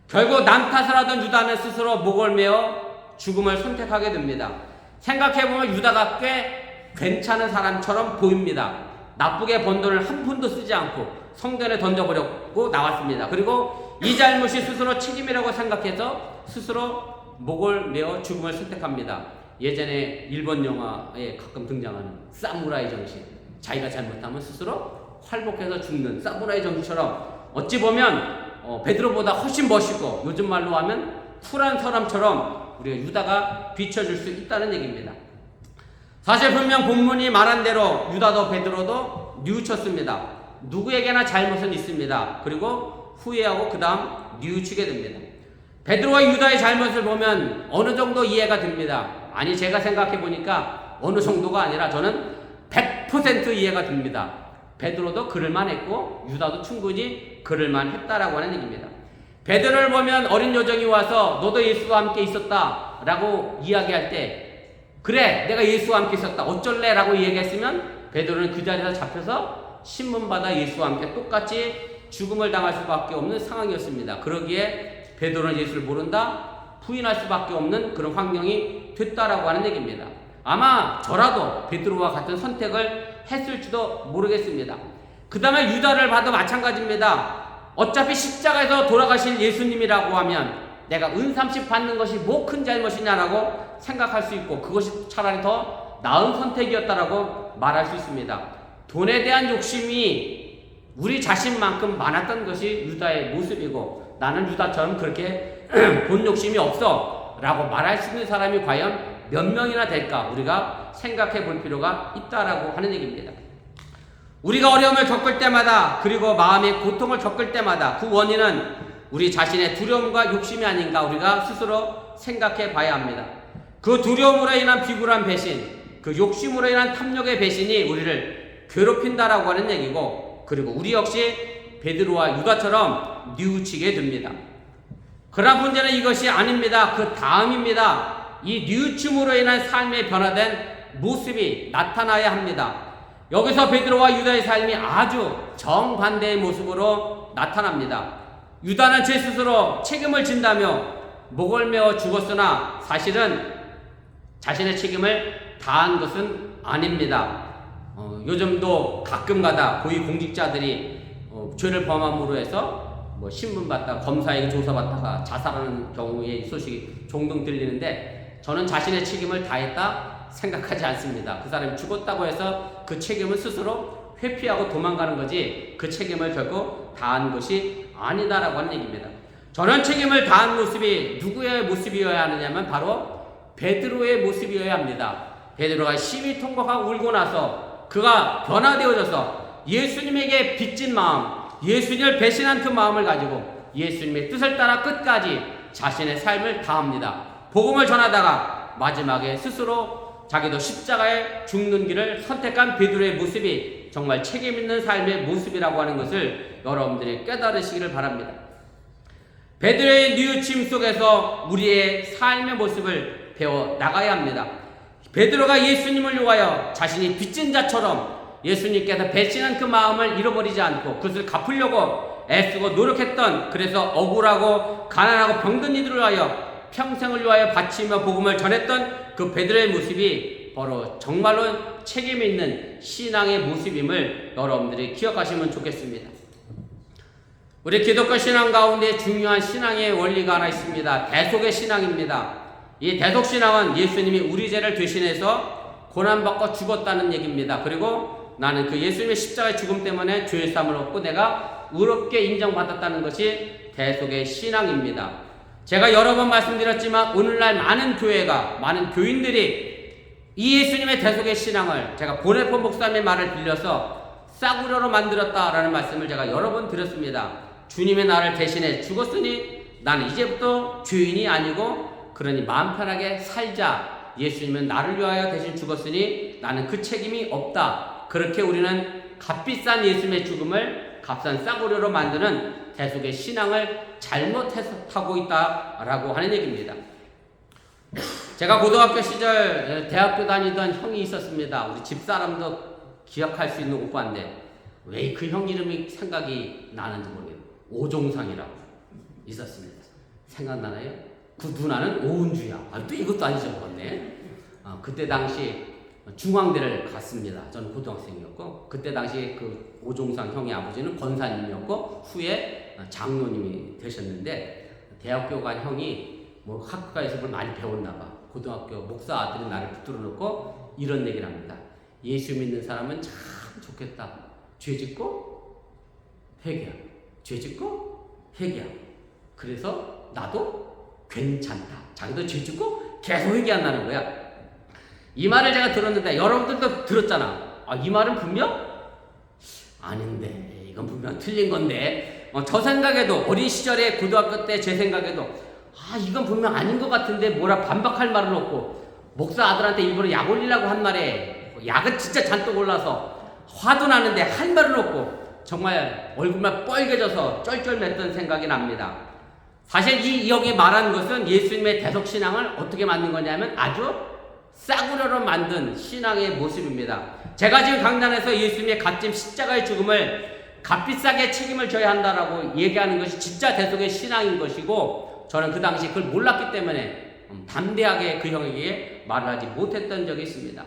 결국 남 탓을 하던 유다는 스스로 목을 메어 죽음을 선택하게 됩니다. 생각해보면 유다가 꽤 괜찮은 사람처럼 보입니다. 나쁘게 번 돈을 한 푼도 쓰지 않고 성전에 던져버렸고 나왔습니다. 그리고 이 잘못이 스스로 책임이라고 생각해서 스스로 목을 메어 죽음을 선택합니다. 예전에 일본 영화에 가끔 등장하는 사무라이 정신, 자기가 잘못하면 스스로 활복해서 죽는 사무라이 정신처럼 어찌 보면 베드로보다 훨씬 멋있고 요즘 말로 하면 쿨한 사람처럼 우리가 유다가 비춰줄 수 있다는 얘기입니다. 사실 분명 본문이 말한 대로 유다도 베드로도 뉘우쳤습니다. 누구에게나 잘못은 있습니다. 그리고 후회하고 그 다음 뉘우치게 됩니다. 베드로와 유다의 잘못을 보면 어느 정도 이해가 됩니다. 아니, 제가 생각해 보니까 어느 정도가 아니라 저는 100% 이해가 됩니다. 베드로도 그럴만 했고 유다도 충분히 그럴만 했다라고 하는 얘기입니다. 베드로를 보면 어린 요정이 와서 너도 예수와 함께 있었다 라고 이야기할 때, 그래 내가 예수와 함께 있었다 어쩔래 라고 얘기했으면 베드로는 그 자리에서 잡혀서 신문받아 예수와 함께 똑같이 죽음을 당할 수밖에 없는 상황이었습니다. 그러기에 베드로는 예수를 모른다, 부인할 수밖에 없는 그런 환경이 됐다라고 하는 얘기입니다. 아마 저라도 베드로와 같은 선택을 했을지도 모르겠습니다. 그 다음에 유다를 봐도 마찬가지입니다. 어차피 십자가에서 돌아가신 예수님이라고 하면 내가 은삼십 받는 것이 뭐 큰 잘못이냐라고 생각할 수 있고, 그것이 차라리 더 나은 선택이었다라고 말할 수 있습니다. 돈에 대한 욕심이 우리 자신만큼 많았던 것이 유다의 모습이고, 나는 유다처럼 그렇게 돈 욕심이 없어 라고 말할 수 있는 사람이 과연 몇 명이나 될까 우리가 생각해 볼 필요가 있다라고 하는 얘기입니다. 우리가 어려움을 겪을 때마다, 그리고 마음의 고통을 겪을 때마다 그 원인은 우리 자신의 두려움과 욕심이 아닌가 우리가 스스로 생각해 봐야 합니다. 그 두려움으로 인한 비굴한 배신, 그 욕심으로 인한 탐욕의 배신이 우리를 괴롭힌다라고 하는 얘기고, 그리고 우리 역시 베드로와 유다처럼 뉘우치게 됩니다. 그러나 문제는 이것이 아닙니다. 그 다음입니다. 이 뉘우침으로 인한 삶의 변화된 모습이 나타나야 합니다. 여기서 베드로와 유다의 삶이 아주 정반대의 모습으로 나타납니다. 유다는 제 스스로 책임을 진다며 목을 메어 죽었으나 사실은 자신의 책임을 다한 것은 아닙니다. 요즘도 가끔가다 고위공직자들이 죄를 범함으로 해서 신문받다가 검사에게 조사받다가 자살하는 경우의 소식이 종종 들리는데, 저는 자신의 책임을 다했다 생각하지 않습니다. 그 사람이 죽었다고 해서 그 책임을 스스로 회피하고 도망가는 거지 그 책임을 결코 다한 것이 아니다라고 하는 얘기입니다. 저는 책임을 다한 모습이 누구의 모습이어야 하느냐면 바로 베드로의 모습이어야 합니다. 베드로가 심히 통곡하고 울고 나서 그가 변화되어져서 예수님에게 빚진 마음, 예수님을 배신한 그 마음을 가지고 예수님의 뜻을 따라 끝까지 자신의 삶을 다합니다. 복음을 전하다가 마지막에 스스로 자기도 십자가에 죽는 길을 선택한 베드로의 모습이 정말 책임있는 삶의 모습이라고 하는 것을 여러분들이 깨달으시기를 바랍니다. 베드로의 뉘우침 속에서 우리의 삶의 모습을 배워 나가야 합니다. 베드로가 예수님을 위하여 자신이 빚진 자처럼 예수님께서 배신한 그 마음을 잃어버리지 않고 그것을 갚으려고 애쓰고 노력했던, 그래서 억울하고 가난하고 병든 이들을 위하여 평생을 위하여 바치며 복음을 전했던 그 베드로의 모습이 바로 정말로 책임이 있는 신앙의 모습임을 여러분들이 기억하시면 좋겠습니다. 우리 기독교 신앙 가운데 중요한 신앙의 원리가 하나 있습니다. 대속의 신앙입니다. 이 대속신앙은 예수님이 우리 죄를 대신해서 고난받고 죽었다는 얘기입니다. 그리고 나는 그 예수님의 십자가의 죽음 때문에 죄사함을 얻고 내가 의롭게 인정받았다는 것이 대속의 신앙입니다. 제가 여러 번 말씀드렸지만 오늘날 많은 교회가, 많은 교인들이 이 예수님의 대속의 신앙을 제가 보네포 목사님의 말을 빌려서 싸구려로 만들었다라는 말씀을 제가 여러 번 드렸습니다. 주님의 나를 대신해 죽었으니 나는 이제부터 죄인이 아니고 그러니 마음 편하게 살자. 예수님은 나를 위하여 대신 죽었으니 나는 그 책임이 없다. 그렇게 우리는 값비싼 예수님의 죽음을 값싼 싸구려로 만드는 대속의 신앙을 잘못 해석하고 있다라고 하는 얘기입니다. 제가 고등학교 시절 대학교 다니던 형이 있었습니다. 우리 집사람도 기억할 수 있는 오빠인데 왜 그 형 이름이 생각이 나는지 모르겠어요. 오종상이라고 있었습니다. 생각나나요? 그 누나는 오은주야. 또 이것도 안 잊어먹었네. 그때 당시 중앙대를 갔습니다. 저는 고등학생이었고, 그때 당시 그 오종상 형의 아버지는 권사님이었고 후에 장로님이 되셨는데, 대학교 간 형이 학교에서 뭘 많이 배웠나 봐. 고등학교 목사 아들이 나를 붙들어 놓고 이런 얘기를 합니다. 예수 믿는 사람은 참 좋겠다. 죄 짓고 회개하고, 죄 짓고 회개하고. 그래서 나도 괜찮다. 자기도 죄 짓고 계속 회개한다는 거야. 이 말을 제가 들었는데 여러분들도 들었잖아. 이 말은 분명 아닌데, 이건 분명 틀린 건데, 저 생각에도 어린 시절에 고등학교 때 제 생각에도 이건 분명 아닌 것 같은데 뭐라 반박할 말은 없고, 목사 아들한테 일부러 약 올리라고 한 말에 약은 진짜 잔뜩 올라서 화도 나는데 할 말은 없고 정말 얼굴만 뻘개져서 쩔쩔맸던 생각이 납니다. 사실 이 형이 말한 것은 예수님의 대속신앙을 어떻게 만든 거냐면 아주 싸구려로 만든 신앙의 모습입니다. 제가 지금 강단에서 예수님의 갓짐 십자가의 죽음을 값비싸게 책임을 져야 한다라고 얘기하는 것이 진짜 대속의 신앙인 것이고, 저는 그 당시 그걸 몰랐기 때문에 담대하게 그 형에게 말을 하지 못했던 적이 있습니다.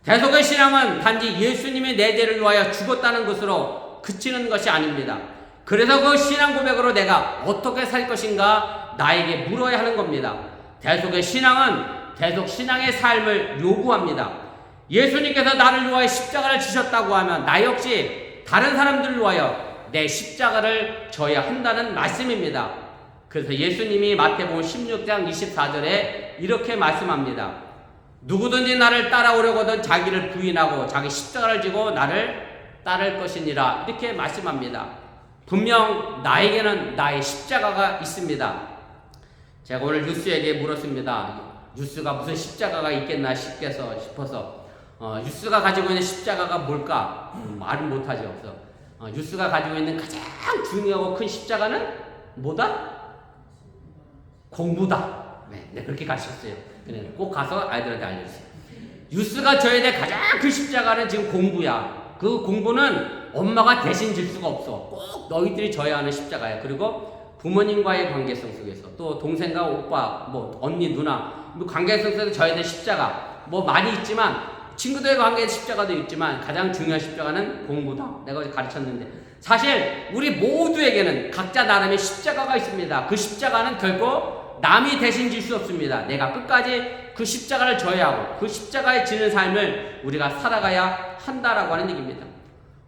대속의 신앙은 단지 예수님이 내 죄를 위하여 죽었다는 것으로 그치는 것이 아닙니다. 그래서 그 신앙 고백으로 내가 어떻게 살 것인가 나에게 물어야 하는 겁니다. 대속의 신앙은 대속 신앙의 삶을 요구합니다. 예수님께서 나를 위하여 십자가를 지셨다고 하면 나 역시 다른 사람들을 위하여 내 십자가를 져야 한다는 말씀입니다. 그래서 예수님이 마태복음 16장 24절에 이렇게 말씀합니다. 누구든지 나를 따라오려거든 자기를 부인하고 자기 십자가를 지고 나를 따를 것이니라, 이렇게 말씀합니다. 분명 나에게는 나의 십자가가 있습니다. 제가 오늘 유스에게 물었습니다. 유스가 무슨 십자가가 있겠나 싶어서 유스가 가지고 있는 십자가가 뭘까? 말은 못하지 없어. 유스가 가지고 있는 가장 중요하고 큰 십자가는 뭐다? 공부다. 네, 그렇게 가르쳤어요. 꼭 가서 아이들한테 알려주세요. 유스가 져야 될 가장 큰 십자가는 지금 공부야. 그 공부는 엄마가 대신 질 수가 없어. 꼭 너희들이 져야 하는 십자가야. 그리고 부모님과의 관계성 속에서, 또 동생과 오빠, 언니, 누나, 관계성 속에서 져야 될 십자가 많이 있지만, 친구들과 관계의 십자가도 있지만 가장 중요한 십자가는 공부다. 내가 가르쳤는데, 사실 우리 모두에게는 각자 나름의 십자가가 있습니다. 그 십자가는 결코 남이 대신 질 수 없습니다. 내가 끝까지 그 십자가를 져야 하고 그 십자가에 지는 삶을 우리가 살아가야 한다라고 하는 얘기입니다.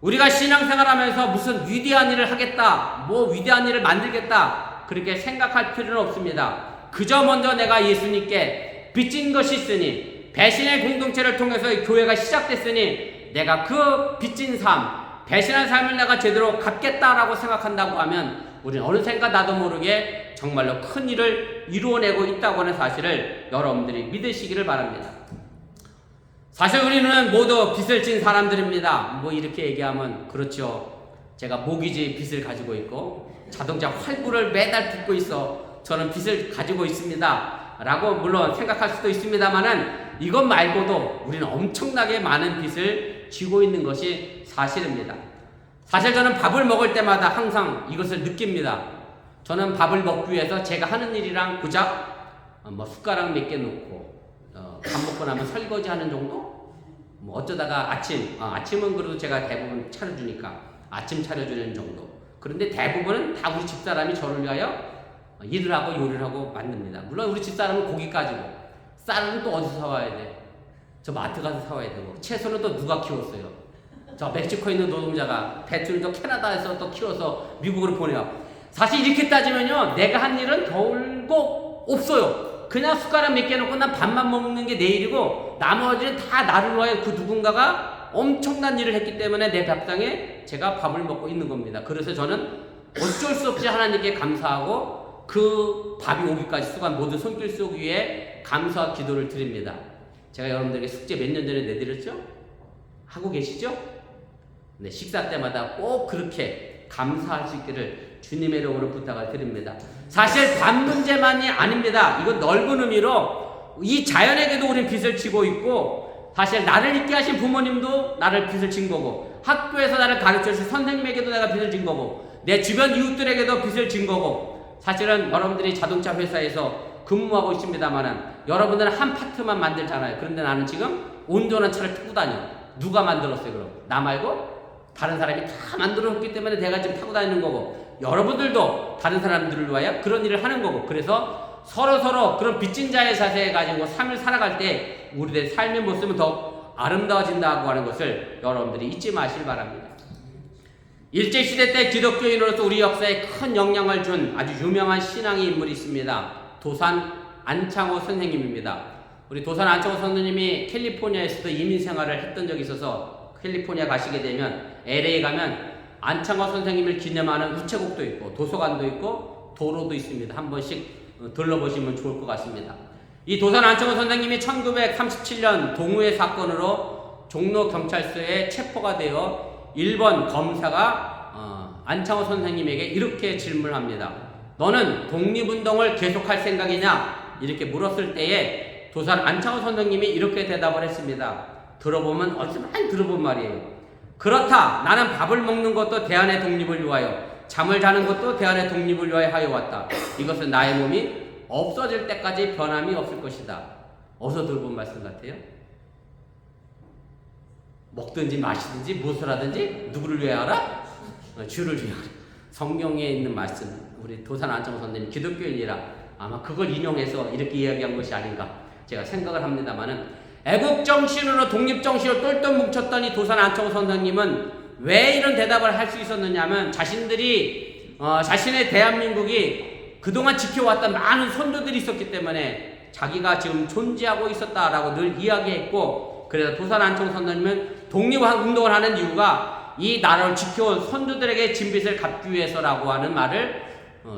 우리가 신앙생활하면서 무슨 위대한 일을 하겠다, 위대한 일을 만들겠다, 그렇게 생각할 필요는 없습니다. 그저 먼저 내가 예수님께 빚진 것이 있으니, 배신의 공동체를 통해서 교회가 시작됐으니 내가 그 빚진 삶, 배신한 삶을 내가 제대로 갚겠다라고 생각한다고 하면 우리는 어느샌가 나도 모르게 정말로 큰 일을 이루어내고 있다고 하는 사실을 여러분들이 믿으시기를 바랍니다. 사실 우리는 모두 빚을 진 사람들입니다. 이렇게 얘기하면 그렇죠. 제가 모기지 빚을 가지고 있고 자동차 활부를 매달 빚고 있어 저는 빚을 가지고 있습니다 라고 물론 생각할 수도 있습니다만은, 이것 말고도 우리는 엄청나게 많은 빚을 지고 있는 것이 사실입니다. 사실 저는 밥을 먹을 때마다 항상 이것을 느낍니다. 저는 밥을 먹기 위해서 제가 하는 일이랑 고작 숟가락 몇 개 놓고 밥 먹고 나면 설거지 하는 정도? 어쩌다가 아침은 그래도 제가 대부분 차려주니까 아침 차려주는 정도. 그런데 대부분은 다 우리 집사람이 저를 위하여 일을 하고 요리를 하고 만듭니다. 물론 우리 집사람은 고기 가지고, 쌀은 또 어디서 사와야 돼? 저 마트 가서 사와야 되고, 채소는 또 누가 키웠어요? 저 멕시코에 있는 노동자가, 배추는 또 캐나다에서 또 키워서 미국으로 보내요. 사실 이렇게 따지면요, 내가 한 일은 결국 없어요. 그냥 숟가락 몇 개 놓고 난 밥만 먹는 게 내 일이고, 나머지는 다 나를 위하여 그 누군가가 엄청난 일을 했기 때문에 내 밥상에 제가 밥을 먹고 있는 겁니다. 그래서 저는 어쩔 수 없이 하나님께 감사하고 그 밥이 오기까지 수고한 모든 손길 속 위에 감사와 기도를 드립니다. 제가 여러분들에게 숙제 몇 년 전에 내드렸죠? 하고 계시죠? 네, 식사 때마다 꼭 그렇게 감사할 수 있기를 주님의 이름으로 부탁을 드립니다. 사실 밥 문제만이 아닙니다. 이건 넓은 의미로 이 자연에게도 우리는 빚을 지고 있고, 사실 나를 있게 하신 부모님도 나를 빚을 진 거고, 학교에서 나를 가르쳐주신 선생님에게도 내가 빚을 진 거고, 내 주변 이웃들에게도 빚을 진 거고, 사실은 여러분들이 자동차 회사에서 근무하고 있습니다만은 여러분들은 한 파트만 만들잖아요. 그런데 나는 지금 온전한 차를 타고 다녀. 누가 만들었어요 그럼? 나 말고? 다른 사람이 다 만들어줬기 때문에 내가 지금 타고 다니는 거고, 여러분들도 다른 사람들을 위하여 그런 일을 하는 거고, 그래서 서로 그런 빚진 자의 자세 가지고 삶을 살아갈 때 우리의 삶의 모습은 더 아름다워진다고 하는 것을 여러분들이 잊지 마시길 바랍니다. 일제시대 때 기독교인으로서 우리 역사에 큰 영향을 준 아주 유명한 신앙의 인물이 있습니다. 도산 안창호 선생님입니다. 우리 도산 안창호 선생님이 캘리포니아에서도 이민 생활을 했던 적이 있어서 캘리포니아 가시게 되면 LA 가면 안창호 선생님을 기념하는 우체국도 있고 도서관도 있고 도로도 있습니다. 한 번씩 들러보시면 좋을 것 같습니다. 이 도산 안창호 선생님이 1937년 동우회 사건으로 종로 경찰서에 체포가 되어 일본 검사가 안창호 선생님에게 이렇게 질문합니다. 너는 독립운동을 계속할 생각이냐? 이렇게 물었을 때에 도산 안창호 선생님이 이렇게 대답을 했습니다. 들어보면 어찌 많이 들어본 말이에요. 그렇다. 나는 밥을 먹는 것도 대한의 독립을 위하여, 잠을 자는 것도 대한의 독립을 위하여 하여 왔다. 이것은 나의 몸이 없어질 때까지 변함이 없을 것이다. 어디서 들어본 말씀 같아요? 먹든지 마시든지 무엇을 하든지 누구를 위해 하라? 주를 위해 하라. 성경에 있는 말씀, 우리 도산 안창호 선생님 기독교인이라 아마 그걸 인용해서 이렇게 이야기한 것이 아닌가 제가 생각을 합니다만은, 애국정신으로 독립정신으로 똘똘 뭉쳤던 이 도산 안창호 선생님은 왜 이런 대답을 할 수 있었느냐면, 자신들이 자신의 대한민국이 그동안 지켜왔던 많은 선조들이 있었기 때문에 자기가 지금 존재하고 있었다라고 늘 이야기했고, 그래서 도산 안창호 선생님은 독립운동을 하는 이유가 이 나라를 지켜온 선조들에게 진빚을 갚기 위해서라고 하는 말을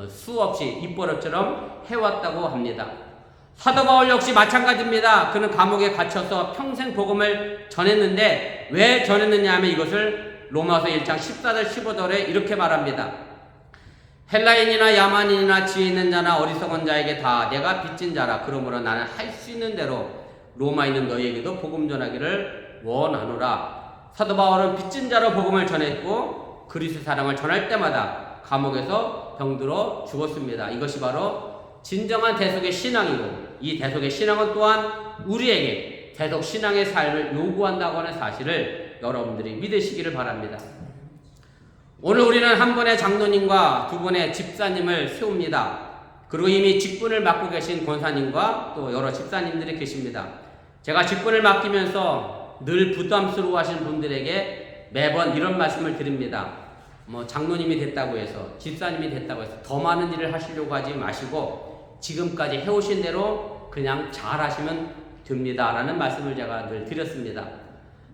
수없이 입버릇처럼 해왔다고 합니다. 사도 바울 역시 마찬가지입니다. 그는 감옥에 갇혀서 평생 복음을 전했는데 왜 전했느냐 하면 이것을 로마서 1장 14절 15절에 이렇게 말합니다. 헬라인이나 야만인이나 지혜 있는 자나 어리석은 자에게 다 내가 빚진 자라. 그러므로 나는 할 수 있는 대로 로마에 있는 너희에게도 복음 전하기를 원하노라. 사도 바울은 빚진 자로 복음을 전했고 그리스도 사랑을 전할 때마다 감옥에서 병들어 죽었습니다. 이것이 바로 진정한 대속의 신앙이고, 이 대속의 신앙은 또한 우리에게 대속 신앙의 삶을 요구한다고 하는 사실을 여러분들이 믿으시기를 바랍니다. 오늘 우리는 한 분의 장로님과 두 분의 집사님을 세웁니다. 그리고 이미 직분을 맡고 계신 권사님과 또 여러 집사님들이 계십니다. 제가 직분을 맡기면서 늘 부담스러워 하시는 분들에게 매번 이런 말씀을 드립니다. 장로님이 됐다고 해서, 집사님이 됐다고 해서 더 많은 일을 하시려고 하지 마시고 지금까지 해오신 대로 그냥 잘 하시면 됩니다 라는 말씀을 제가 늘 드렸습니다.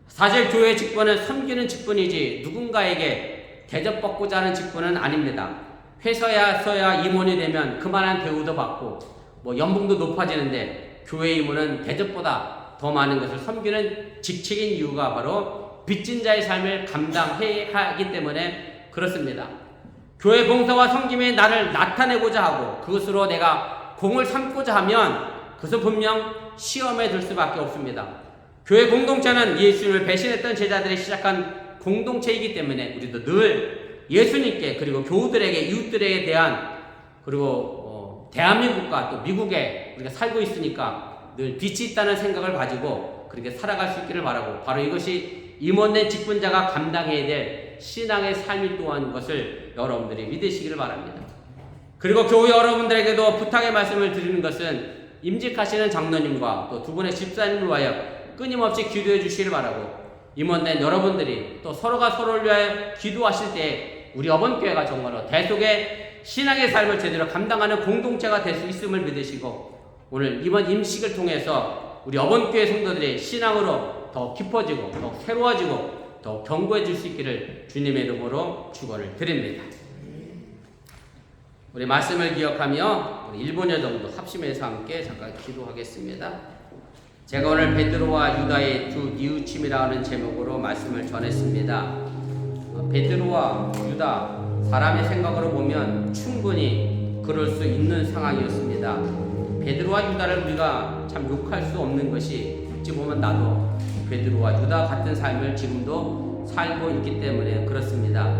사실 교회 직분은 섬기는 직분이지 누군가에게 대접받고자 하는 직분은 아닙니다. 회사에서야 임원이 되면 그만한 대우도 받고 연봉도 높아지는데, 교회 임원은 대접보다 더 많은 것을 섬기는 직책인 이유가 바로 빚진 자의 삶을 감당해야 하기 때문에 그렇습니다. 교회 봉사와 섬김이 나를 나타내고자 하고 그것으로 내가 공을 삼고자 하면 그것은 분명 시험에 들 수밖에 없습니다. 교회 공동체는 예수님을 배신했던 제자들이 시작한 공동체이기 때문에 우리도 늘 예수님께, 그리고 교우들에게, 이웃들에 대한, 그리고 대한민국과 또 미국에 우리가 살고 있으니까 늘 빛이 있다는 생각을 가지고 그렇게 살아갈 수 있기를 바라고, 바로 이것이 임원된 직분자가 감당해야 될 신앙의 삶이 또한 것을 여러분들이 믿으시기를 바랍니다. 그리고 교회 여러분들에게도 부탁의 말씀을 드리는 것은 임직하시는 장로님과 또 두 분의 집사님을 위하여 끊임없이 기도해 주시기를 바라고, 임원된 여러분들이 또 서로가 서로를 위하여 기도하실 때 우리 어번교회가 정말로 대속의 신앙의 삶을 제대로 감당하는 공동체가 될 수 있음을 믿으시고, 오늘 이번 임식을 통해서 우리 어번교회 성도들의 신앙으로 더 깊어지고 더 새로워지고 더 견고해질 수 있기를 주님의 이름으로 축원을 드립니다. 우리 말씀을 기억하며 우리 1분여 정도 합심해서 함께 잠깐 기도하겠습니다. 제가 오늘 베드로와 유다의 두 뉘우침이라 하는 제목으로 말씀을 전했습니다. 베드로와 유다, 사람의 생각으로 보면 충분히 그럴 수 있는 상황이었습니다. 베드로와 유다를 우리가 참 욕할 수 없는 것이, 어찌 보면 나도 베드로와 유다 같은 삶을 지금도 살고 있기 때문에 그렇습니다.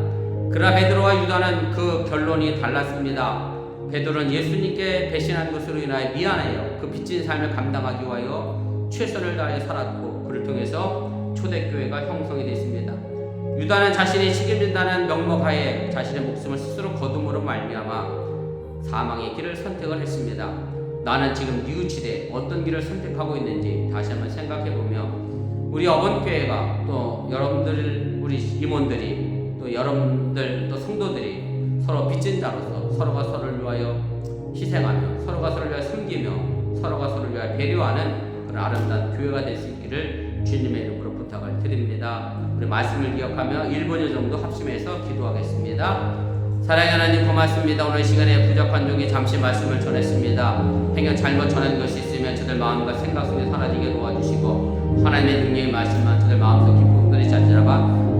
그러나 베드로와 유다는 그 결론이 달랐습니다. 베드로는 예수님께 배신한 것으로 인하여 미안해요. 그 빚진 삶을 감당하기 위하여 최선을 다해 살았고, 그를 통해서 초대교회가 형성이 됐습니다. 유다는 자신이 책임진다는 명목하에 자신의 목숨을 스스로 거둠으로 말미암아 사망의 길을 선택을 했습니다. 나는 지금 뉘우치되 어떤 길을 선택하고 있는지 다시 한번 생각해보며, 우리 어번교회가 또 여러분들, 우리 임원들이, 또 여러분들, 또 성도들이 서로 빚진 자로서 서로가 서로를 위하여 희생하며 서로가 서로를 위하여 섬기며 서로가 서로를 위하여 배려하는 그런 아름다운 교회가 될 수 있기를 주님의 이름으로 부탁을 드립니다. 우리 말씀을 기억하며 1분여 정도 합심해서 기도하겠습니다. 사랑하는 하나님 고맙습니다. 오늘 시간에 부족한 종이 잠시 말씀을 전했습니다. 행여 잘못 전한 것이 있으면 저들 마음과 생각 속에 사라지게 도와주시고 하나님의 능력의 말씀만 저들 마음속 기쁨들이 자지라가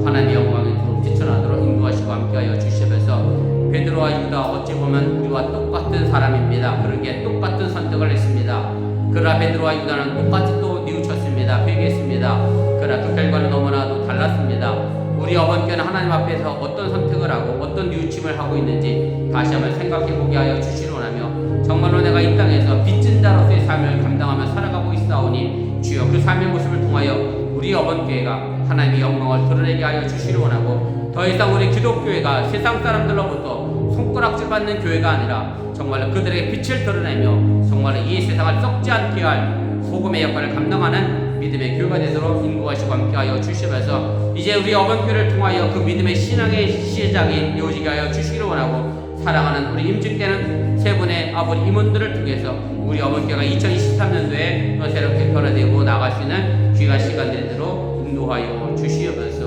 하나님의 영광이 두루 비춰나도록 인도하시고 함께하여 주시면서 베드로와 유다 어찌 보면 우리와 똑같은 사람입니다. 그러기에 똑같은 선택을 했습니다. 그러나 베드로와 유다는 똑같이 또 뉘우쳤습니다. 회개했습니다. 그러나 그 결과는 너무나도 달랐습니다. 우리 어머니께는 하나님 앞에서 어떤 선택을 하고 어떤 뉘우침을 하고 있는지 다시 한번 생각해보게 하여 주시려 하며 정말로 내가 이 땅에서 빚진 자로서의 삶을 감당하며 살아가고 있사오니 주여 그 삶의 모습을 통하여 우리 어머니교회가 하나님의 영광을 드러내게 하여 주시려 원하고 더 이상 우리 기독교회가 세상 사람들로부터 손가락질 받는 교회가 아니라 정말로 그들에게 빛을 드러내며 정말로 이 세상을 썩지 않게 할 소금의 역할을 감당하는 믿음의 교회가 되도록 인도하시고 함께하여 주시면서 이제 우리 어머니교회를 통하여 그 믿음의 신앙의 시작이 이어지게 하여 주시기를 원하고 사랑하는 우리 임직되는 세 분의 아버지 임원들을 통해서 우리 어머니교회가 2023년도에 또 새롭게 변화되고 나갈 수 있는 귀한 시간들이 되도록 인도하여 주시옵소서.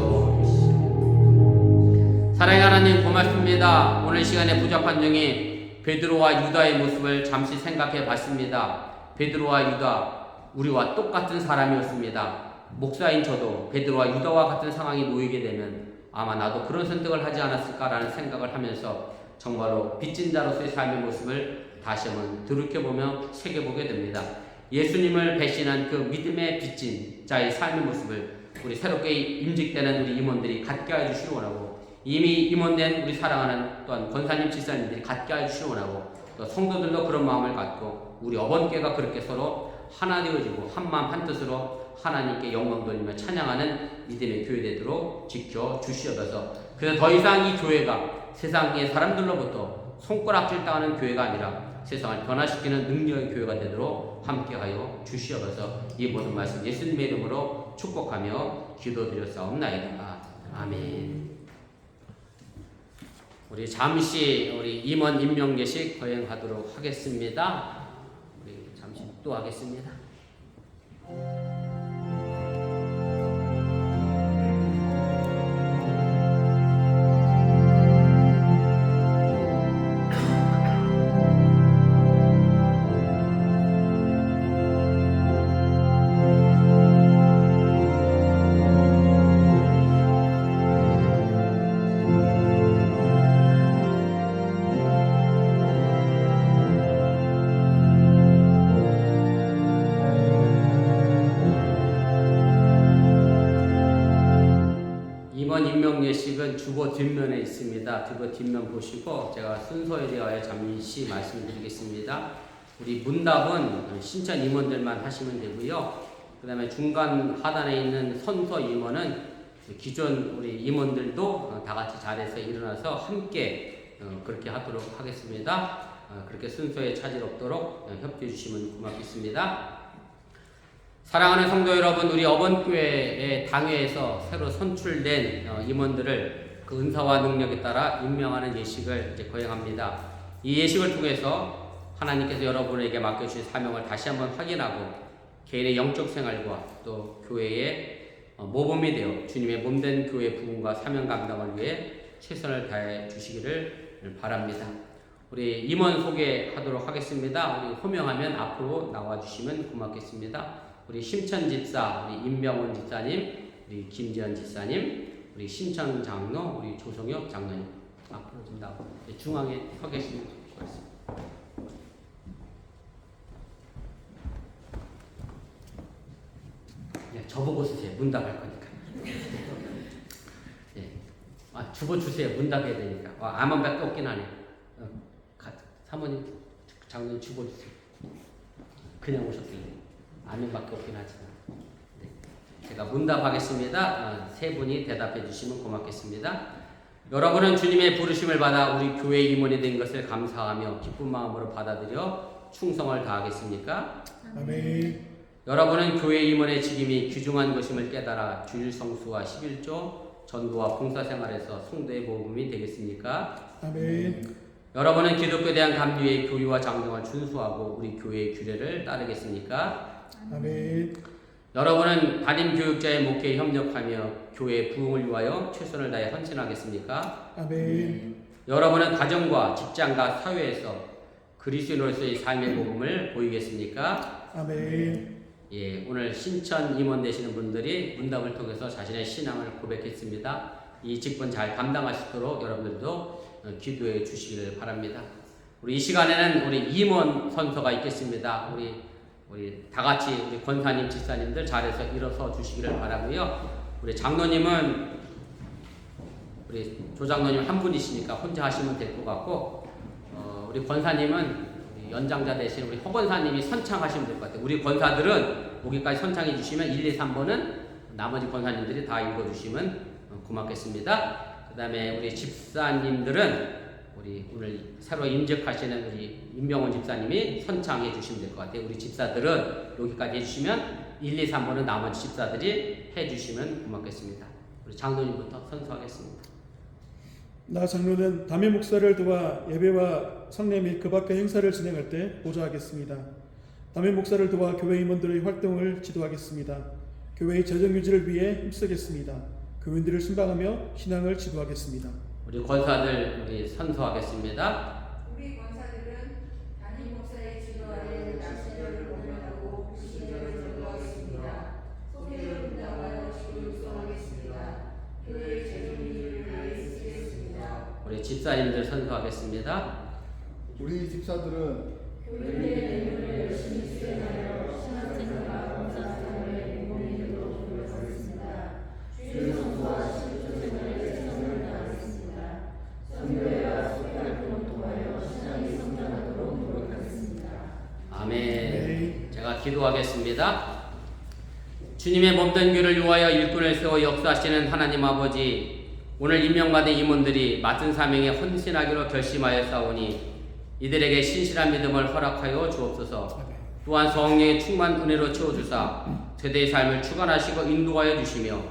사랑의 하나님 고맙습니다. 오늘 시간에 부족한 중에 베드로와 유다의 모습을 잠시 생각해 봤습니다. 베드로와 유다 우리와 똑같은 사람이었습니다. 목사인 저도 베드로와 유다와 같은 상황이 놓이게 되면 아마 나도 그런 선택을 하지 않았을까라는 생각을 하면서 정말로 빚진 자로서의 삶의 모습을 다시 한번 돌이켜보며 새겨보게 됩니다. 예수님을 배신한 그 믿음의 빚진 자의 삶의 모습을 우리 새롭게 임직되는 우리 임원들이 갖게 해주시기 원하고 이미 임원된 우리 사랑하는 또한 권사님 집사님들이 갖게 해주시기 원하고 또 성도들도 그런 마음을 갖고 우리 어번께가 그렇게 서로 하나 되어지고 한마음 한뜻으로 하나님께 영광 돌리며 찬양하는 믿음의 교회 되도록 지켜주시옵소서. 그래서 더 이상 이 교회가 세상의 사람들로부터 손가락질 당하는 교회가 아니라 세상을 변화시키는 능력의 교회가 되도록 함께하여 주시옵소서. 이 모든 말씀 예수님의 이름으로 축복하며 기도드렸사옵나이다. 아멘. 우리 잠시 우리 임원 임명 예식 거행하도록 하겠습니다. 우리 잠시 또 하겠습니다. 예식은 주보 뒷면에 있습니다. 주보 뒷면 보시고 제가 순서에 대하여 잠시 말씀드리겠습니다. 우리 문답은 신천 임원들만 하시면 되고요. 그 다음에 중간 하단에 있는 선서 임원은 기존 우리 임원들도 다 같이 자리에서 일어나서 함께 그렇게 하도록 하겠습니다. 그렇게 순서에 차질 없도록 협조해 주시면 고맙겠습니다. 사랑하는 성도 여러분, 우리 어번교회의 당회에서 새로 선출된 임원들을 그 은사와 능력에 따라 임명하는 예식을 이제 거행합니다. 이 예식을 통해서 하나님께서 여러분에게 맡겨주신 사명을 다시 한번 확인하고 개인의 영적 생활과 또 교회의 모범이 되어 주님의 몸된 교회 부흥과 사명 감당을 위해 최선을 다해 주시기를 바랍니다. 우리 임원 소개하도록 하겠습니다. 우리 호명하면 앞으로 나와주시면 고맙겠습니다. 우리 심천 집사, 우리 임병훈 집사님, 우리 김지현 집사님, 우리 신천 장로, 우리 조성혁 장로님 앞으로 좀 나오고 중앙에 서 계시면 좋겠습니다. 저보고 쓰세요. 문답할 거니까. 예. 주보 주세요. 문답해야 되니까. 암원밖에 없긴 하네. 사모님, 장로님 주보 주세요. 그냥 오셨길래. 아멘밖에 없긴 하지만 네. 제가 문답하겠습니다. 세 분이 대답해 주시면 고맙겠습니다. 여러분은 주님의 부르심을 받아 우리 교회 임원이 된 것을 감사하며 기쁜 마음으로 받아들여 충성을 다하겠습니까? 아멘. 여러분은 교회 임원의 직임이 귀중한 것임을 깨달아 주일 성수와 11조 전도와 봉사생활에서 성도의 모범이 되겠습니까? 아멘. 여러분은 기독교에 대한 감리의 교리와 장정을 준수하고 우리 교회의 규례를 따르겠습니까? 아멘. 여러분은 담임 교육자의 목회에 협력하며 교회의 부흥을 위하여 최선을 다해 헌신하겠습니까? 아멘. 여러분은 가정과 직장과 사회에서 그리스도인으로서의 삶의 복음을 보이겠습니까? 아멘. 예, 오늘 신천 임원 되시는 분들이 문답을 통해서 자신의 신앙을 고백했습니다. 이 직분 잘 감당할 수 있도록 여러분들도 기도해 주시기를 바랍니다. 우리 이 시간에는 우리 임원 선서가 있겠습니다. 우리 다 같이 우리 권사님, 집사님들 자리에서 일어서 주시기를 바라고요. 우리 장로님은 우리 조장로님 한 분이시니까 혼자 하시면 될 것 같고, 우리 권사님은 우리 연장자 대신 우리 허권사님이 선창하시면 될 것 같아요. 우리 권사들은 여기까지 선창해 주시면 1, 2, 3번은 나머지 권사님들이 다 읽어주시면 고맙겠습니다. 그 다음에 우리 집사님들은 우리 오늘 새로 임직하시는 우리 임병훈 집사님이 선창해 주시면 될 것 같아요. 우리 집사들은 여기까지 해주시면 1, 2, 3번은 나머지 집사들이 해주시면 고맙겠습니다. 우리 장로님부터 선서하겠습니다. 나 장로는 담임 목사를 도와 예배와 성례 및 그 밖의 행사를 진행할 때 보좌하겠습니다. 담임 목사를 도와 교회 임원들의 활동을 지도하겠습니다. 교회의 재정 유지를 위해 힘쓰겠습니다. 교인들을 순방하며 신앙을 지도하겠습니다. 우리 권사들 우리 선서하겠습니다. 우리 권사들은 담임 목사의 지도 아래 낚시절을 공연하고 시절을 전도하겠습니다. 소개를 분담하여 지도 육성하겠습니다. 교회의 재정유지를 위해 쓰겠습니다. 우리 집사님들 선서하겠습니다. 우리 집사들은 교회의 내용을 열심히 수행하여 신앙생활과 봉사생활에 공헌하도록 노력하겠습니다. 주의 성도와 신앙생활에 최선을 다하겠습니다. 선교회와 소개활동을 통하여 신앙이 성장하도록 노력하겠습니다. 아멘. 제가 기도하겠습니다. 주님의 몸된 교를 위하여 일꾼을 세워 역사하시는 하나님 아버지, 오늘 임명받은 임원들이 맡은 사명에 헌신하기로 결심하여 싸우니 이들에게 신실한 믿음을 허락하여 주옵소서. 또한 성령의 충만 은혜로 채워주사 세대의 삶을 주관하시고 인도하여 주시며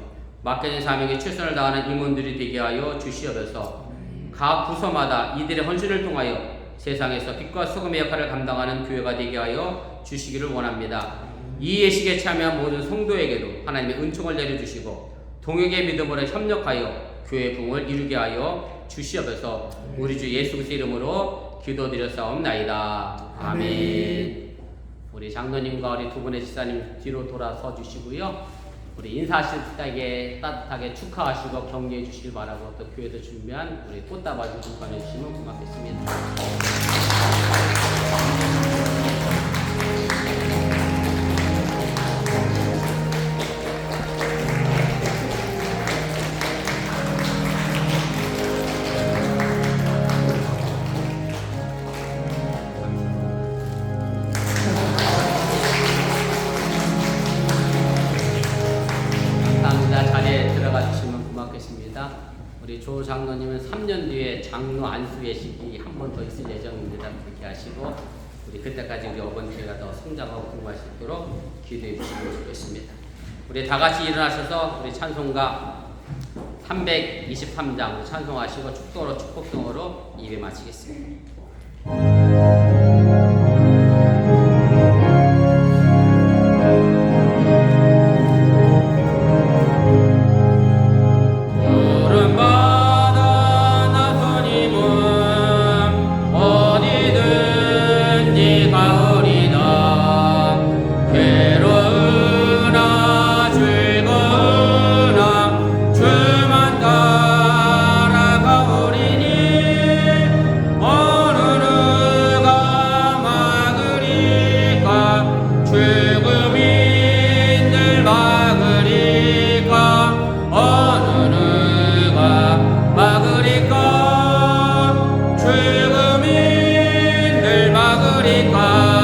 맡겨진 사명에 최선을 다하는 임원들이 되게 하여 주시옵소서. 각 부서마다 이들의 헌신을 통하여 세상에서 빛과 소금의 역할을 감당하는 교회가 되게 하여 주시기를 원합니다. 이 예식에 참여한 모든 성도에게도 하나님의 은총을 내려주시고 동역의 믿음으로 협력하여 교회의 부흥을 이루게 하여 주시옵소서. 우리 주 예수 그리스도의 이름으로 기도드렸사옵나이다. 아멘. 우리 장로님과 우리 두 분의 집사님 뒤로 돌아서 주시고요. 우리 인사하실 때에 따뜻하게 축하하시고 격려해 주시길 바라고, 또 교회에서 준비한 우리 꽃다발 좀 전해주시면 고맙겠습니다. 우리 조 장로님은 3년 뒤에 장로 안수 예식이 한 번 더 있을 예정입니다. 그렇게 하시고 우리 그때까지 우리 어번교회가 더 성장하고 공부할 수 있도록 기도해 주시면 좋겠습니다. 우리 다 같이 일어나셔서 우리 찬송가 323장 찬송하시고 축도로 축복성으로 예배 마치겠습니다. 막으리까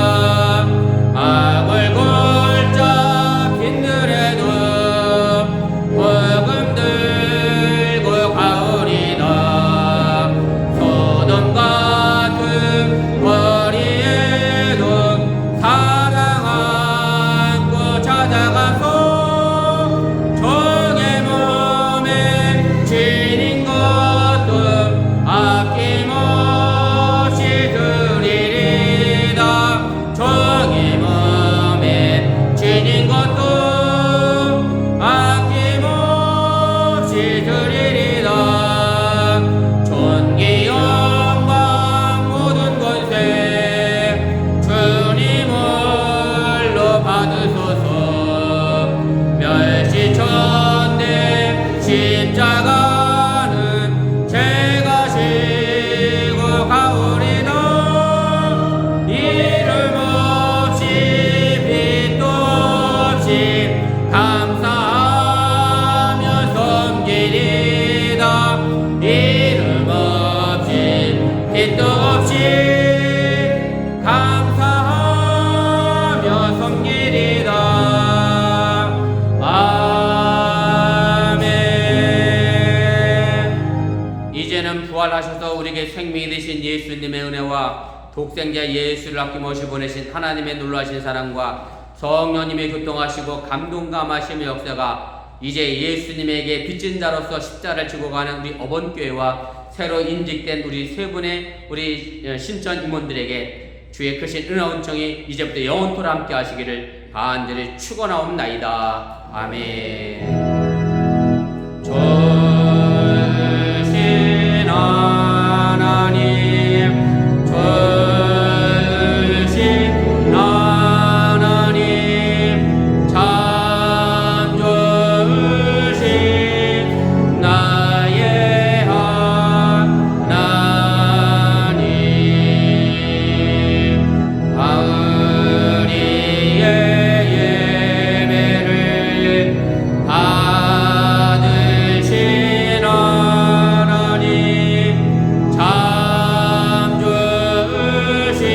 우리에게 생명이 되신 예수님의 은혜와 독생자 예수를 아낌없이 보내신 하나님의 놀라신 사랑과 성령님의 교통하시고 감동감하심의 역사가 이제 예수님에게 빚진 자로서 십자를 지고 가는 우리 어번교회와 새로 인직된 우리 세 분의 우리 신천 임원들에게 주의 크신 은혜와 은총이 이제부터 영원토록 함께 하시기를 간절히 축원하옵나이다. 아멘. 전신 하나님, 전신 하나님, 참 좋으신 나의 하나님, 우리의 예배를 받으신 하나님, 참 좋으신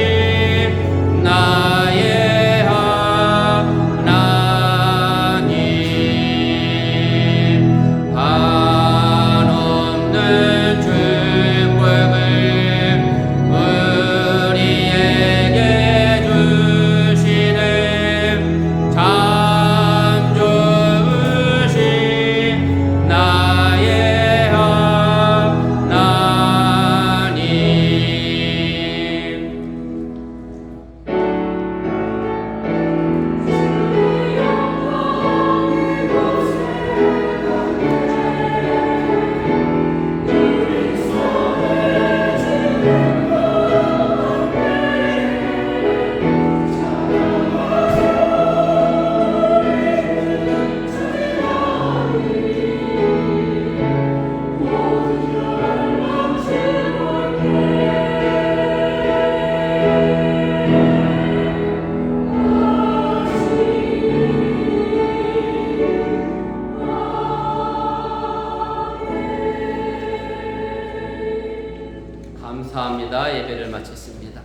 나의 하나님, 한없는 축복을 우리에게 주시네. 참 좋으신 나의 감사합니다. 예배를 마쳤습니다.